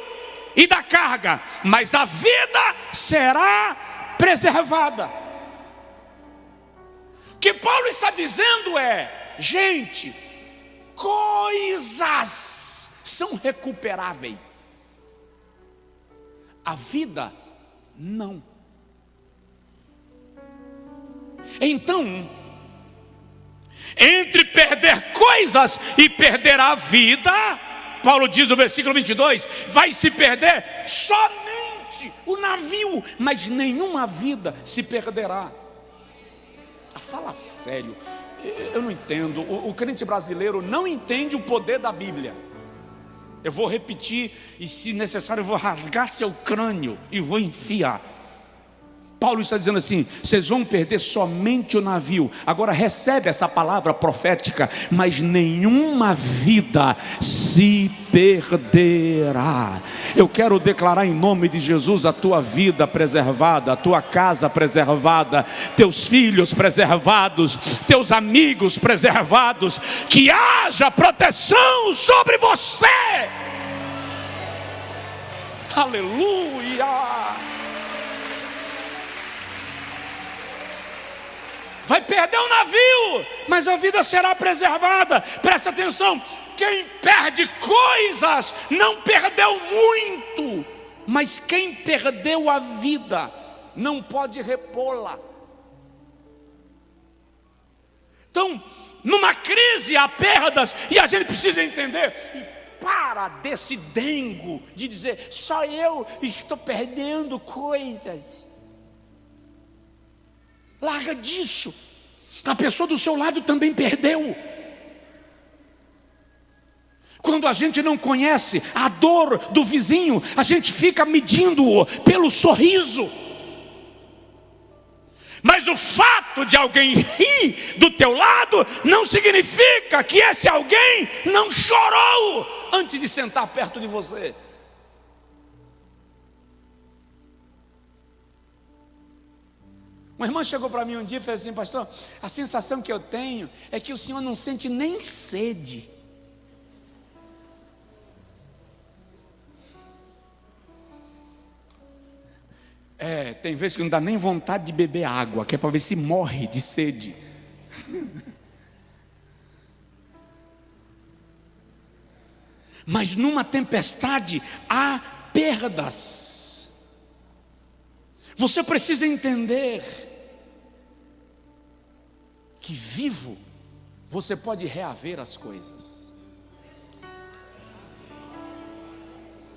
e da carga, mas a vida será preservada. O que Paulo está dizendo é: gente, coisas são recuperáveis, a vida não. Então, entre perder coisas e perder a vida, Paulo diz no versículo 22, vai se perder somente o navio, mas nenhuma vida se perderá. Fala sério, eu não entendo. O crente brasileiro não entende o poder da Bíblia. Eu vou repetir, e se necessário eu vou rasgar seu crânio e vou enfiar. Paulo está dizendo assim: vocês vão perder somente o navio. Agora recebe essa palavra profética: mas nenhuma vida se perderá. Eu quero declarar em nome de Jesus a tua vida preservada, a tua casa preservada, teus filhos preservados, teus amigos preservados, que haja proteção sobre você. Aleluia. Vai perder o navio, mas a vida será preservada. Presta atenção, quem perde coisas não perdeu muito, mas quem perdeu a vida não pode repô-la. Então, numa crise há perdas, e a gente precisa entender. E para desse dengo de dizer: só eu estou perdendo coisas. Larga disso. A pessoa do seu lado também perdeu. Quando a gente não conhece a dor do vizinho, a gente fica medindo-o pelo sorriso. Mas o fato de alguém rir do teu lado não significa que esse alguém não chorou antes de sentar perto de você. Uma irmã chegou para mim um dia e fez assim: pastor, a sensação que eu tenho é que o senhor não sente nem sede. Tem vezes que não dá nem vontade de beber água, que é para ver se morre de sede. Mas numa tempestade há perdas. Você precisa entender que vivo você pode reaver as coisas.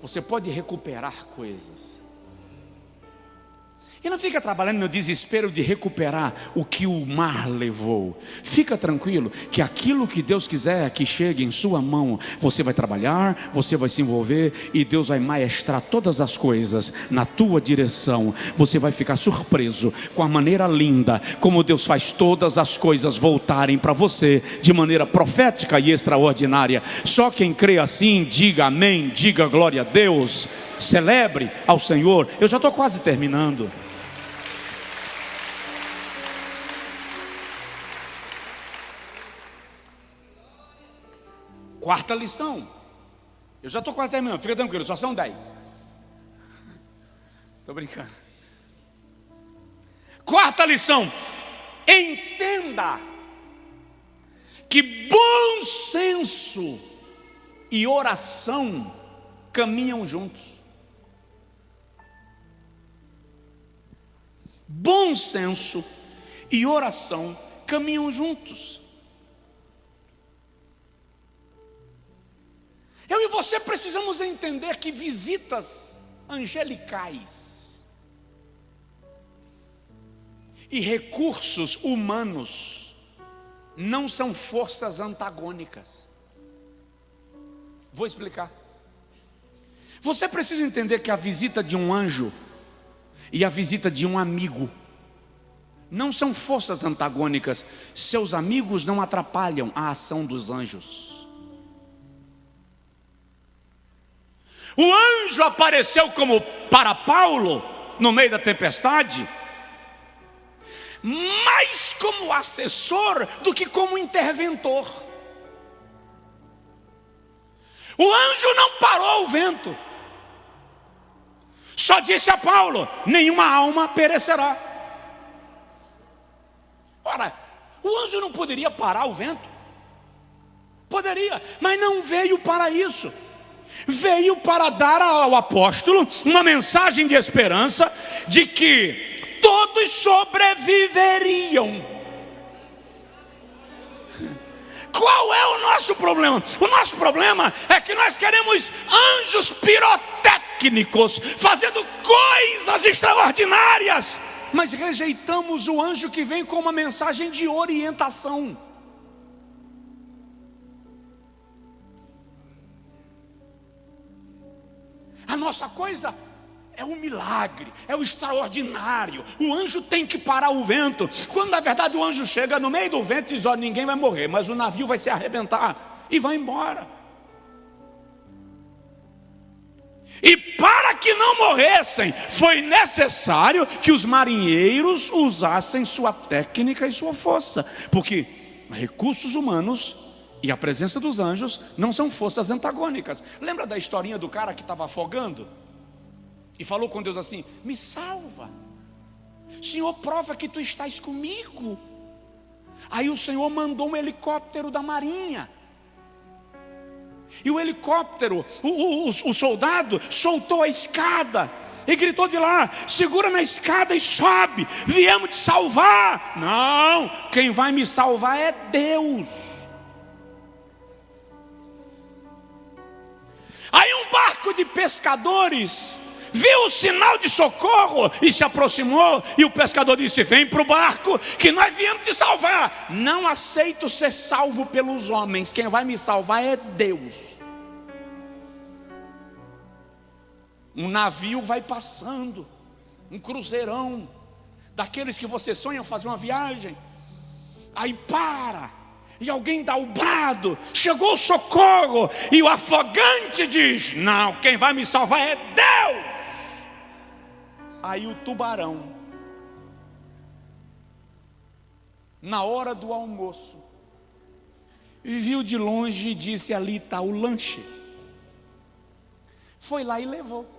Você pode recuperar coisas. E não fica trabalhando no desespero de recuperar o que o mar levou. Fica tranquilo que aquilo que Deus quiser que chegue em sua mão, você vai trabalhar, você vai se envolver e Deus vai maestrar todas as coisas na tua direção. Você vai ficar surpreso com a maneira linda como Deus faz todas as coisas voltarem para você de maneira profética e extraordinária. Só quem crê assim, diga amém, diga glória a Deus, celebre ao Senhor. Eu já estou quase terminando. Quarta lição. Eu já estou quase terminando, fica tranquilo, só são 10. Estou brincando. Quarta lição. Entenda que bom senso e oração caminham juntos. Bom senso e oração caminham juntos. Eu e você precisamos entender que visitas angelicais e recursos humanos não são forças antagônicas. Vou explicar. Você precisa entender que a visita de um anjo e a visita de um amigo não são forças antagônicas. Seus amigos não atrapalham a ação dos anjos. O anjo apareceu como para Paulo no meio da tempestade, mais como assessor do que como interventor. O anjo não parou o vento, só disse a Paulo: nenhuma alma perecerá. Ora, o anjo não poderia parar o vento? Poderia, mas não veio para isso. Veio para dar ao apóstolo uma mensagem de esperança de que todos sobreviveriam. Qual é o nosso problema? O nosso problema é que nós queremos anjos pirotécnicos fazendo coisas extraordinárias, mas rejeitamos o anjo que vem com uma mensagem de orientação. A nossa coisa é o milagre, é o extraordinário. O anjo tem que parar o vento, quando na verdade o anjo chega no meio do vento e diz: ó, ninguém vai morrer, mas o navio vai se arrebentar e vai embora. E para que não morressem, foi necessário que os marinheiros usassem sua técnica e sua força, porque recursos humanos e a presença dos anjos não são forças antagônicas. Lembra da historinha do cara que estava afogando? E falou com Deus assim: me salva, Senhor, prova que tu estás comigo. Aí o Senhor mandou um helicóptero da marinha. E o helicóptero, o soldado soltou a escada e gritou de lá: segura na escada e sobe, viemos te salvar. Não, quem vai me salvar é Deus. Aí um barco de pescadores viu o sinal de socorro e se aproximou, e o pescador disse: vem para o barco que nós viemos te salvar. Não aceito ser salvo pelos homens, quem vai me salvar é Deus. Um navio vai passando, um cruzeirão, daqueles que você sonha fazer uma viagem, aí para, e alguém dá o brado: chegou o socorro, e o afogante diz: não, quem vai me salvar é Deus. Aí o tubarão, na hora do almoço, viu de longe e disse: ali está o lanche. Foi lá e levou.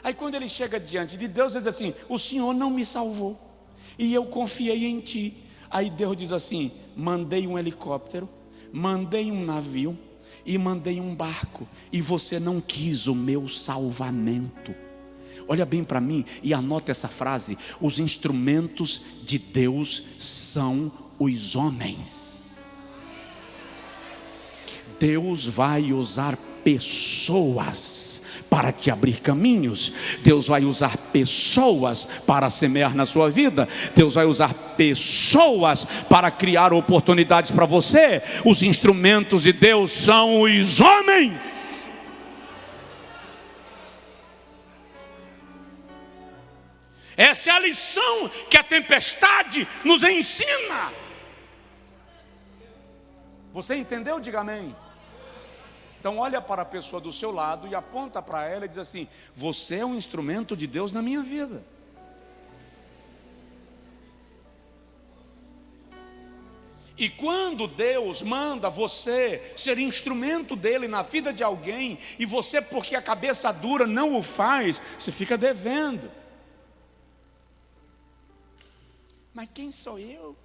Aí quando ele chega diante de Deus, ele diz assim: o Senhor não me salvou e eu confiei em ti. Aí Deus diz assim: mandei um helicóptero, mandei um navio, e mandei um barco, e você não quis o meu salvamento. Olha bem para mim e anota essa frase: os instrumentos de Deus são os homens. Deus vai usar pessoas para te abrir caminhos. Deus vai usar pessoas para semear na sua vida. Deus vai usar pessoas para criar oportunidades para você. Os instrumentos de Deus são os homens. Essa é a lição que a tempestade nos ensina. Você entendeu? Diga amém. Então olha para a pessoa do seu lado e aponta para ela e diz assim: você é um instrumento de Deus na minha vida. E quando Deus manda você ser instrumento dele na vida de alguém, e você, porque a cabeça dura, não o faz, você fica devendo. Mas quem sou eu?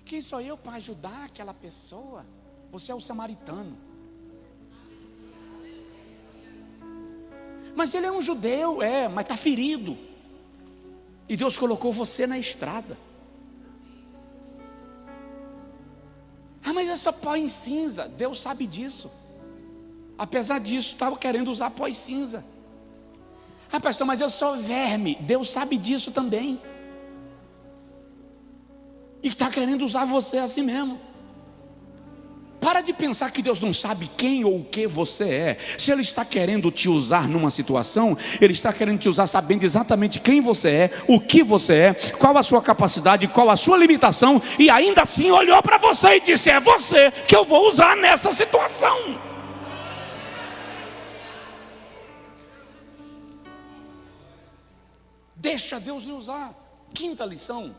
Quem sou eu para ajudar aquela pessoa? Você é o samaritano. Mas ele é um judeu, mas está ferido. E Deus colocou você na estrada. Mas é só pó em cinza. Deus sabe disso. Apesar disso, estava querendo usar pó em cinza. Pastor, mas eu sou verme. Deus sabe disso também. E está querendo usar você assim mesmo. Para de pensar que Deus não sabe quem ou o que você é. Se Ele está querendo te usar numa situação, Ele está querendo te usar sabendo exatamente quem você é, o que você é, qual a sua capacidade, qual a sua limitação, e ainda assim olhou para você e disse: é você que eu vou usar nessa situação. Deixa Deus lhe usar. Quinta lição: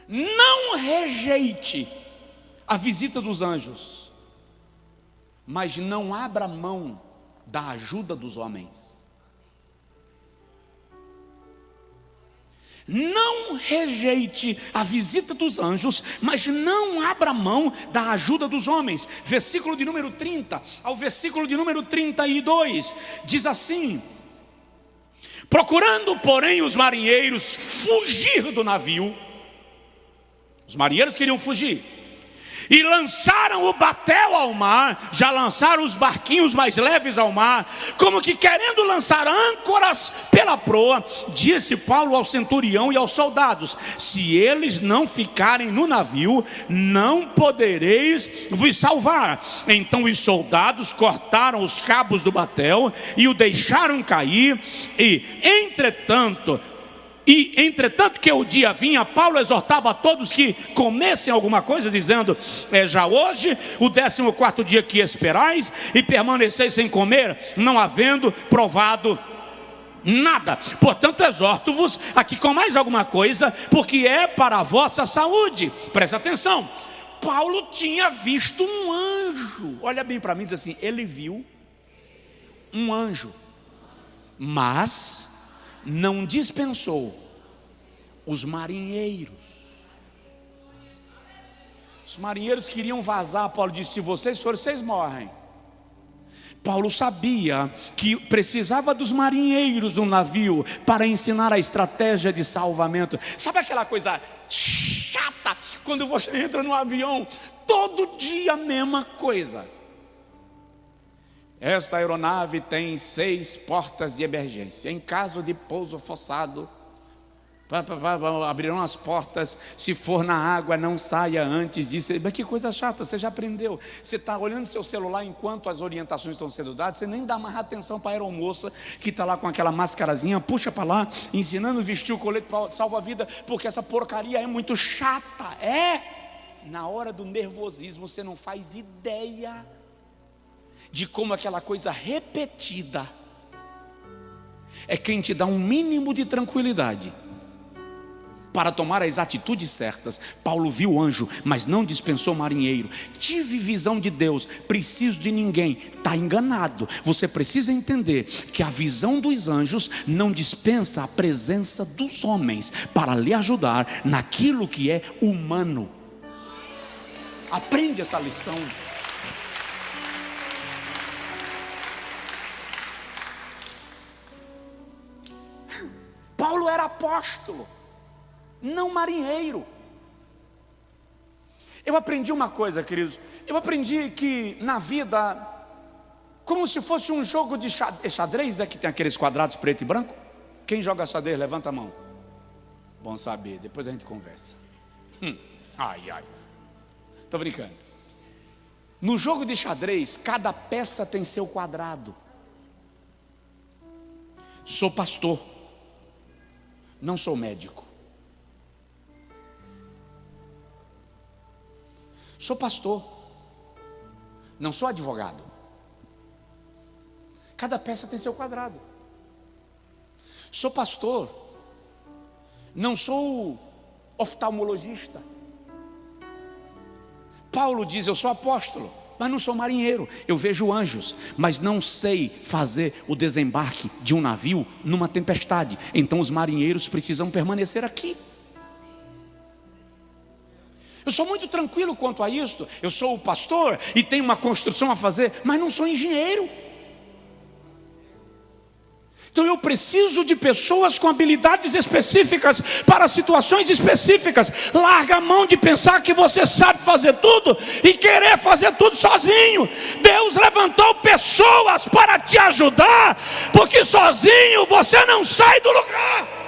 não rejeite a visita dos anjos, mas não abra mão da ajuda dos homens. Não rejeite a visita dos anjos, mas não abra mão da ajuda dos homens. Versículo de número 30 ao versículo de número 32 diz assim: procurando, porém, os marinheiros fugir do navio. Os marinheiros queriam fugir e lançaram o batel ao mar. Já lançaram os barquinhos mais leves ao mar, como que querendo lançar âncoras pela proa. Disse Paulo ao centurião e aos soldados: se eles não ficarem no navio, não podereis vos salvar. Então os soldados cortaram os cabos do batel e o deixaram cair. E entretanto que o dia vinha, Paulo exortava a todos que comessem alguma coisa, dizendo: é já hoje o 14º dia que esperais, e permaneceis sem comer, não havendo provado nada. Portanto exorto-vos a que comais alguma coisa, porque é para a vossa saúde. Presta atenção, Paulo tinha visto um anjo. Olha bem para mim, diz assim: ele viu um anjo, mas não dispensou os marinheiros. Os marinheiros queriam vazar. Paulo disse: se vocês forem, vocês morrem. Paulo sabia que precisava dos marinheiros no navio para ensinar a estratégia de salvamento. Sabe aquela coisa chata quando você entra no avião, todo dia a mesma coisa? Esta aeronave tem 6 portas de emergência. Em caso de pouso forçado, abrirão as portas. Se for na água, não saia antes disso. Mas que coisa chata, você já aprendeu. Você está olhando seu celular enquanto as orientações estão sendo dadas. Você nem dá mais atenção para a aeromoça que está lá com aquela mascarazinha, puxa para lá, ensinando a vestir o colete salva-vida, porque essa porcaria é muito chata. Na hora do nervosismo, você não faz ideia de como aquela coisa repetida é quem te dá um mínimo de tranquilidade. para tomar as atitudes certas. Paulo viu o anjo, mas não dispensou marinheiro. Tive visão de Deus, preciso de ninguém. Está enganado. Você precisa entender que a visão dos anjos não dispensa a presença dos homens para lhe ajudar naquilo que é humano. Aprende essa lição. Paulo era apóstolo, não marinheiro. Eu aprendi uma coisa, queridos. Eu aprendi que na vida, como se fosse um jogo de xadrez, que tem aqueles quadrados preto e branco. Quem joga xadrez, levanta a mão. Bom saber, depois a gente conversa. Ai, estou brincando. No jogo de xadrez, cada peça tem seu quadrado. Sou pastor, não sou médico. Sou pastor, não sou advogado. Cada peça tem seu quadrado. Sou pastor, não sou oftalmologista. Paulo diz: eu sou apóstolo, mas não sou marinheiro. Eu vejo anjos, mas não sei fazer o desembarque de um navio numa tempestade. Então os marinheiros precisam permanecer aqui. Eu sou muito tranquilo quanto a isto. Eu sou o pastor e tenho uma construção a fazer, mas não sou engenheiro. Então eu preciso de pessoas com habilidades específicas para situações específicas. Larga a mão de pensar que você sabe fazer tudo e querer fazer tudo sozinho. Deus levantou pessoas para te ajudar, porque sozinho você não sai do lugar.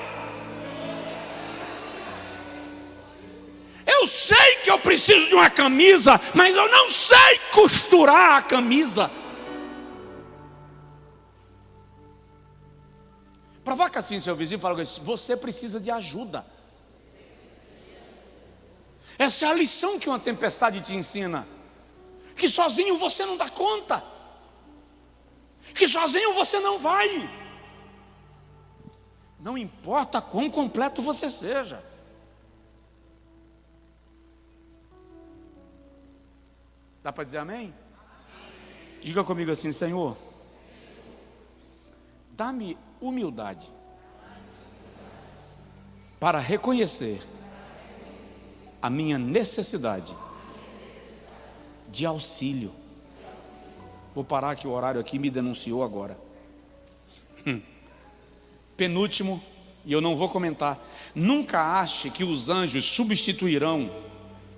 Eu sei que eu preciso de uma camisa, mas eu não sei costurar a camisa. Provoca assim seu vizinho e fala: você precisa de ajuda. Essa é a lição que uma tempestade te ensina. Que sozinho você não dá conta. Que sozinho você não vai. Não importa quão completo você seja. Dá para dizer amém? Diga comigo assim: Senhor, dá-me humildade para reconhecer a minha necessidade de auxílio. Vou parar que o horário aqui me denunciou agora. Penúltimo, e eu não vou comentar. Nunca ache que os anjos substituirão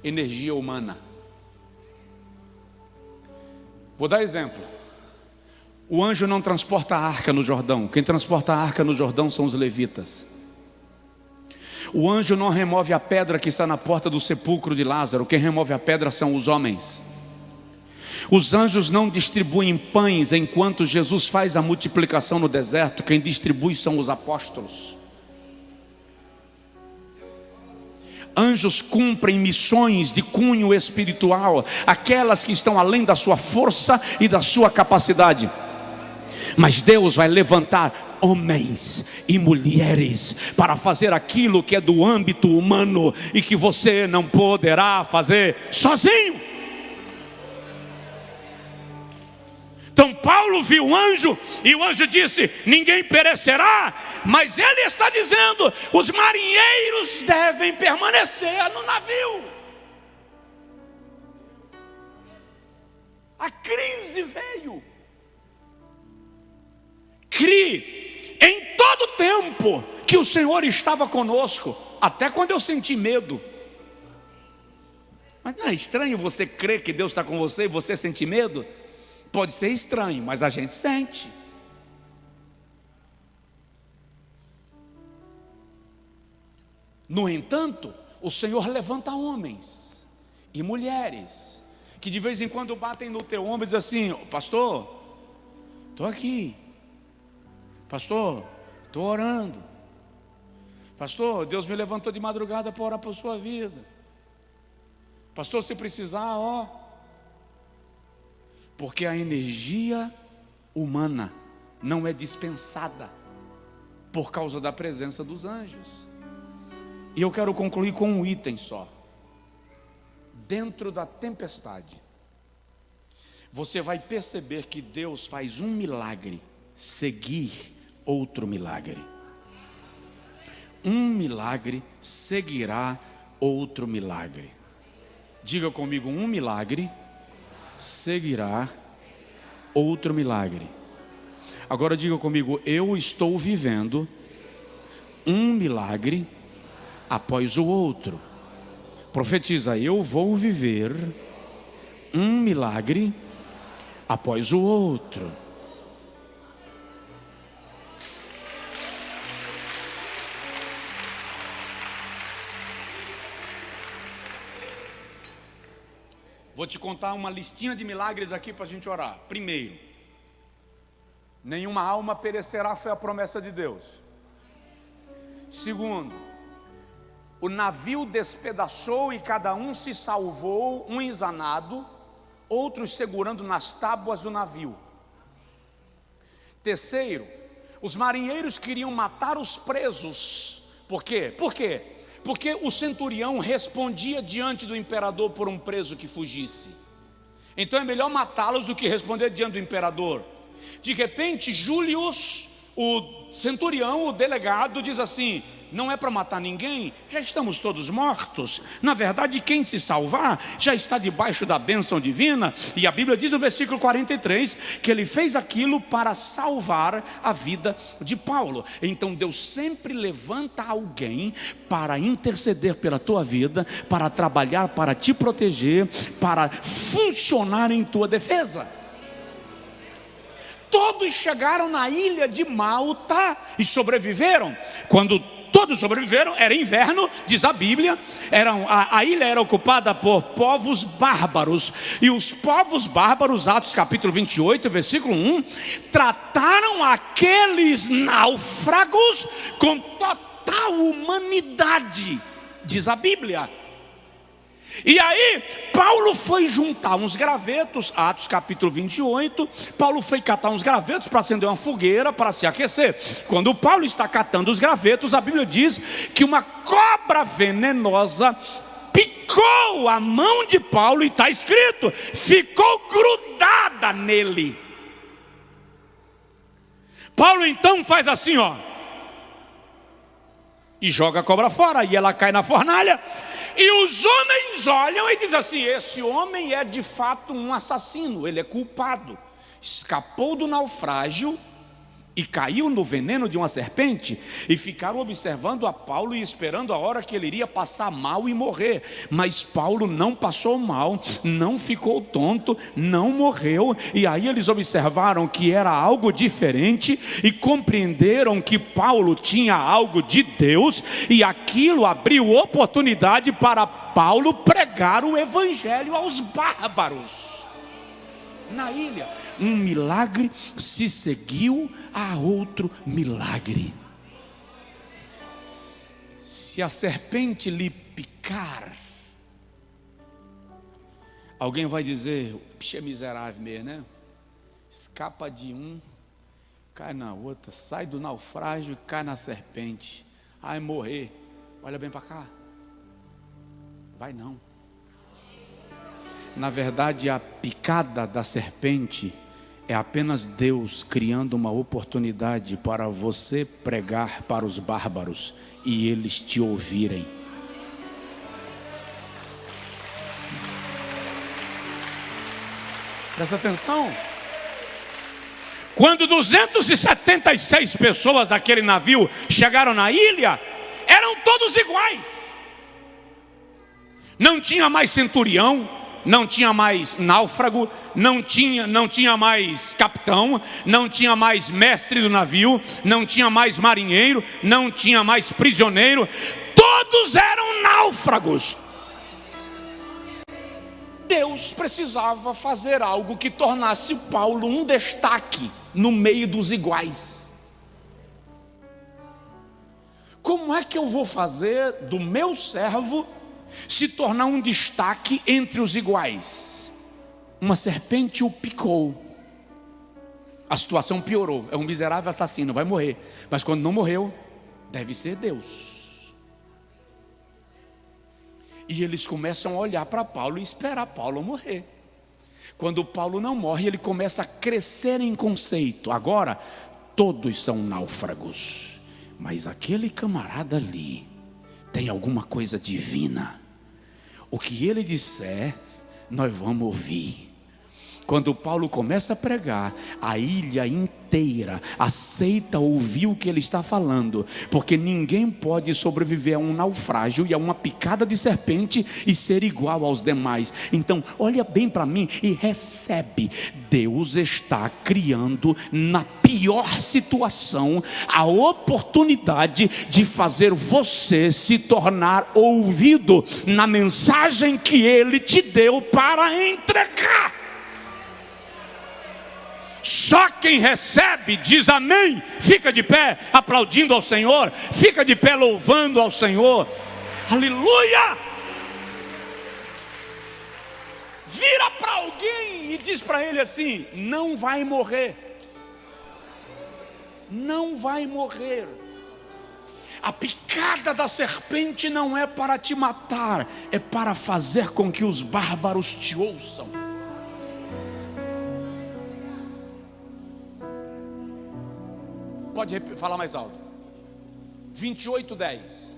energia humana. Vou dar exemplo. O anjo não transporta a arca no Jordão. Quem transporta a arca no Jordão são os levitas. O anjo não remove a pedra que está na porta do sepulcro de Lázaro. Quem remove a pedra são os homens. Os anjos não distribuem pães enquanto Jesus faz a multiplicação no deserto. Quem distribui são os apóstolos. Anjos cumprem missões de cunho espiritual, aquelas que estão além da sua força e da sua capacidade. Mas Deus vai levantar homens e mulheres para fazer aquilo que é do âmbito humano e que você não poderá fazer sozinho. Então Paulo viu um anjo e o anjo disse: ninguém perecerá. Mas ele está dizendo: os marinheiros devem permanecer no navio. A crise veio. Crie em todo tempo que o Senhor estava conosco, até quando eu senti medo. Mas não é estranho você crer que Deus está com você e você sentir medo? Pode ser estranho, mas a gente sente. No entanto, o Senhor levanta homens e mulheres que de vez em quando batem no teu ombro e dizem assim: pastor, estou aqui. Pastor, estou orando. Pastor, Deus me levantou de madrugada para orar por sua vida. Pastor, se precisar, ó. Porque a energia humana não é dispensada por causa da presença dos anjos. E eu quero concluir com um item só. Dentro da tempestade, você vai perceber que Deus faz um milagre seguir outro milagre. Um milagre seguirá outro milagre. Diga comigo, um milagre seguirá outro milagre. Agora diga comigo, eu estou vivendo um milagre após o outro. Profetiza, eu vou viver um milagre após o outro. Vou te contar uma listinha de milagres aqui para a gente orar. Primeiro, nenhuma alma perecerá, foi a promessa de Deus. Segundo, o navio despedaçou e cada um se salvou, uns a nado, outros segurando nas tábuas do navio. Terceiro, os marinheiros queriam matar os presos. Por quê? Porque o centurião respondia diante do imperador por um preso que fugisse. Então é melhor matá-los do que responder diante do imperador. De repente, Júlio, o centurião, o delegado, diz assim: não é para matar ninguém, já estamos todos mortos. Na verdade, quem se salvar já está debaixo da bênção divina. E a Bíblia diz no versículo 43 que ele fez aquilo para salvar a vida de Paulo. Então Deus sempre levanta alguém para interceder pela tua vida, para trabalhar, para te proteger, para funcionar em tua defesa. Todos chegaram na ilha de Malta e sobreviveram. Quando todos sobreviveram, era inverno, diz a Bíblia, a ilha era ocupada por povos bárbaros. E os povos bárbaros, Atos capítulo 28, versículo 1, trataram aqueles náufragos com total humanidade, diz a Bíblia. E aí, Paulo foi juntar uns gravetos, Atos capítulo 28, Paulo foi catar uns gravetos para acender uma fogueira, para se aquecer. Quando Paulo está catando os gravetos, a Bíblia diz que uma cobra venenosa picou a mão de Paulo, e está escrito, ficou grudada nele. Paulo então faz assim, ó, e joga a cobra fora, e ela cai na fornalha. E os homens olham e dizem assim: esse homem é de fato um assassino, ele é culpado, escapou do naufrágio e caiu no veneno de uma serpente. E ficaram observando a Paulo e esperando a hora que ele iria passar mal e morrer. Mas Paulo não passou mal, não ficou tonto, não morreu. E aí eles observaram que era algo diferente e compreenderam que Paulo tinha algo de Deus, e aquilo abriu oportunidade para Paulo pregar o evangelho aos bárbaros na ilha. Um milagre se seguiu a outro milagre. Se a serpente lhe picar, alguém vai dizer: puxa, é miserável mesmo, né? Escapa de um, cai na outra, sai do naufrágio e cai na serpente. Ai, morrer. Olha bem para cá. Vai não. Na verdade, a picada da serpente é apenas Deus criando uma oportunidade para você pregar para os bárbaros e eles te ouvirem. Presta atenção. Quando 276 pessoas daquele navio chegaram na ilha, eram todos iguais. Não tinha mais centurião, não tinha mais náufrago, não tinha mais capitão, não tinha mais mestre do navio, não tinha mais marinheiro, não tinha mais prisioneiro. Todos eram náufragos. Deus precisava fazer algo que tornasse Paulo um destaque no meio dos iguais. Como é que eu vou fazer do meu servo se tornar um destaque entre os iguais? Uma serpente o picou, a situação piorou. É um miserável assassino, vai morrer. Mas quando não morreu, deve ser Deus. E eles começam a olhar para Paulo e esperar Paulo morrer. Quando Paulo não morre, ele começa a crescer em conceito. Agora, todos são náufragos, mas aquele camarada ali tem alguma coisa divina. O que ele disser, nós vamos ouvir. Quando Paulo começa a pregar, a ilha inteira aceita ouvir o que ele está falando, porque ninguém pode sobreviver a um naufrágio e a uma picada de serpente e ser igual aos demais. Então, olha bem para mim e recebe. Deus está criando na pior situação a oportunidade de fazer você se tornar ouvido na mensagem que Ele te deu para entregar. Só quem recebe diz amém, fica de pé aplaudindo ao Senhor, fica de pé louvando ao Senhor, aleluia. Vira para alguém e diz para ele assim: não vai morrer, não vai morrer. A picada da serpente não é para te matar, é para fazer com que os bárbaros te ouçam. Pode falar mais alto. 28:10.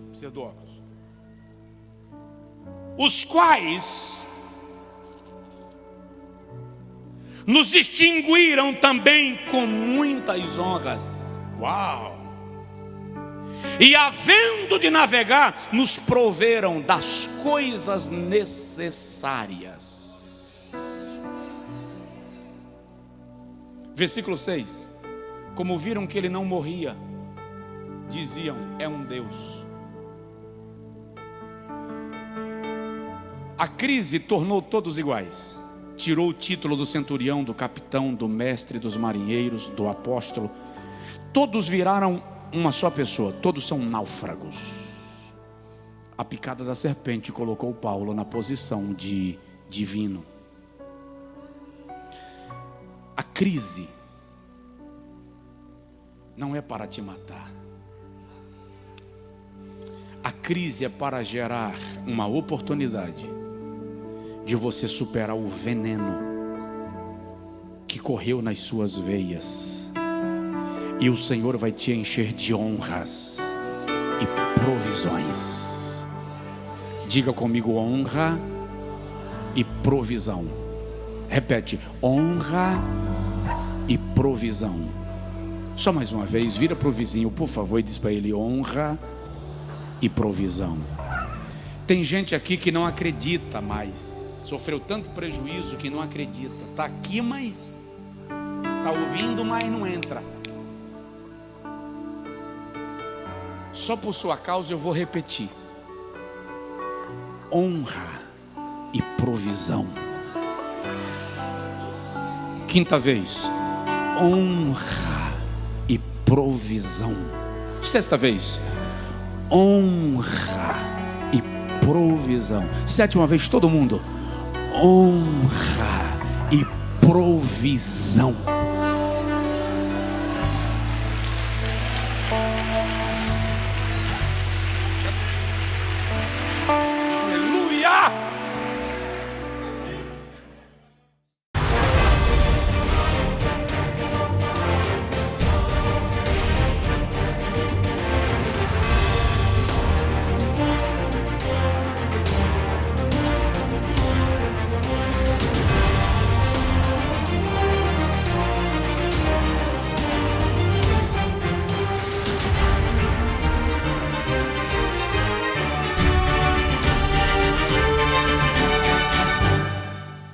Precisa do óculos. Os quais nos distinguiram também com muitas honras. Uau! E havendo de navegar, nos proveram das coisas necessárias. Versículo 6. Como viram que ele não morria, diziam: é um Deus. A crise tornou todos iguais. Tirou o título do centurião, do capitão, do mestre, dos marinheiros, do apóstolo. Todos viraram uma só pessoa. Todos são náufragos. A picada da serpente colocou Paulo na posição de divino. A crise não é para te matar. A crise é para gerar uma oportunidade de você superar o veneno que correu nas suas veias. E o Senhor vai te encher de honras e provisões. Diga comigo: honra e provisão. Repete: honra e provisão. Só mais uma vez, vira para o vizinho, por favor, e diz para ele: honra e provisão. Tem gente aqui que não acredita mais, sofreu tanto prejuízo que não acredita. Está aqui, mas está ouvindo, mas não entra. Só por sua causa eu vou repetir: honra e provisão. Quinta vez: honra e provisão. Sexta vez: honra e provisão. Sétima vez, todo mundo: honra e provisão.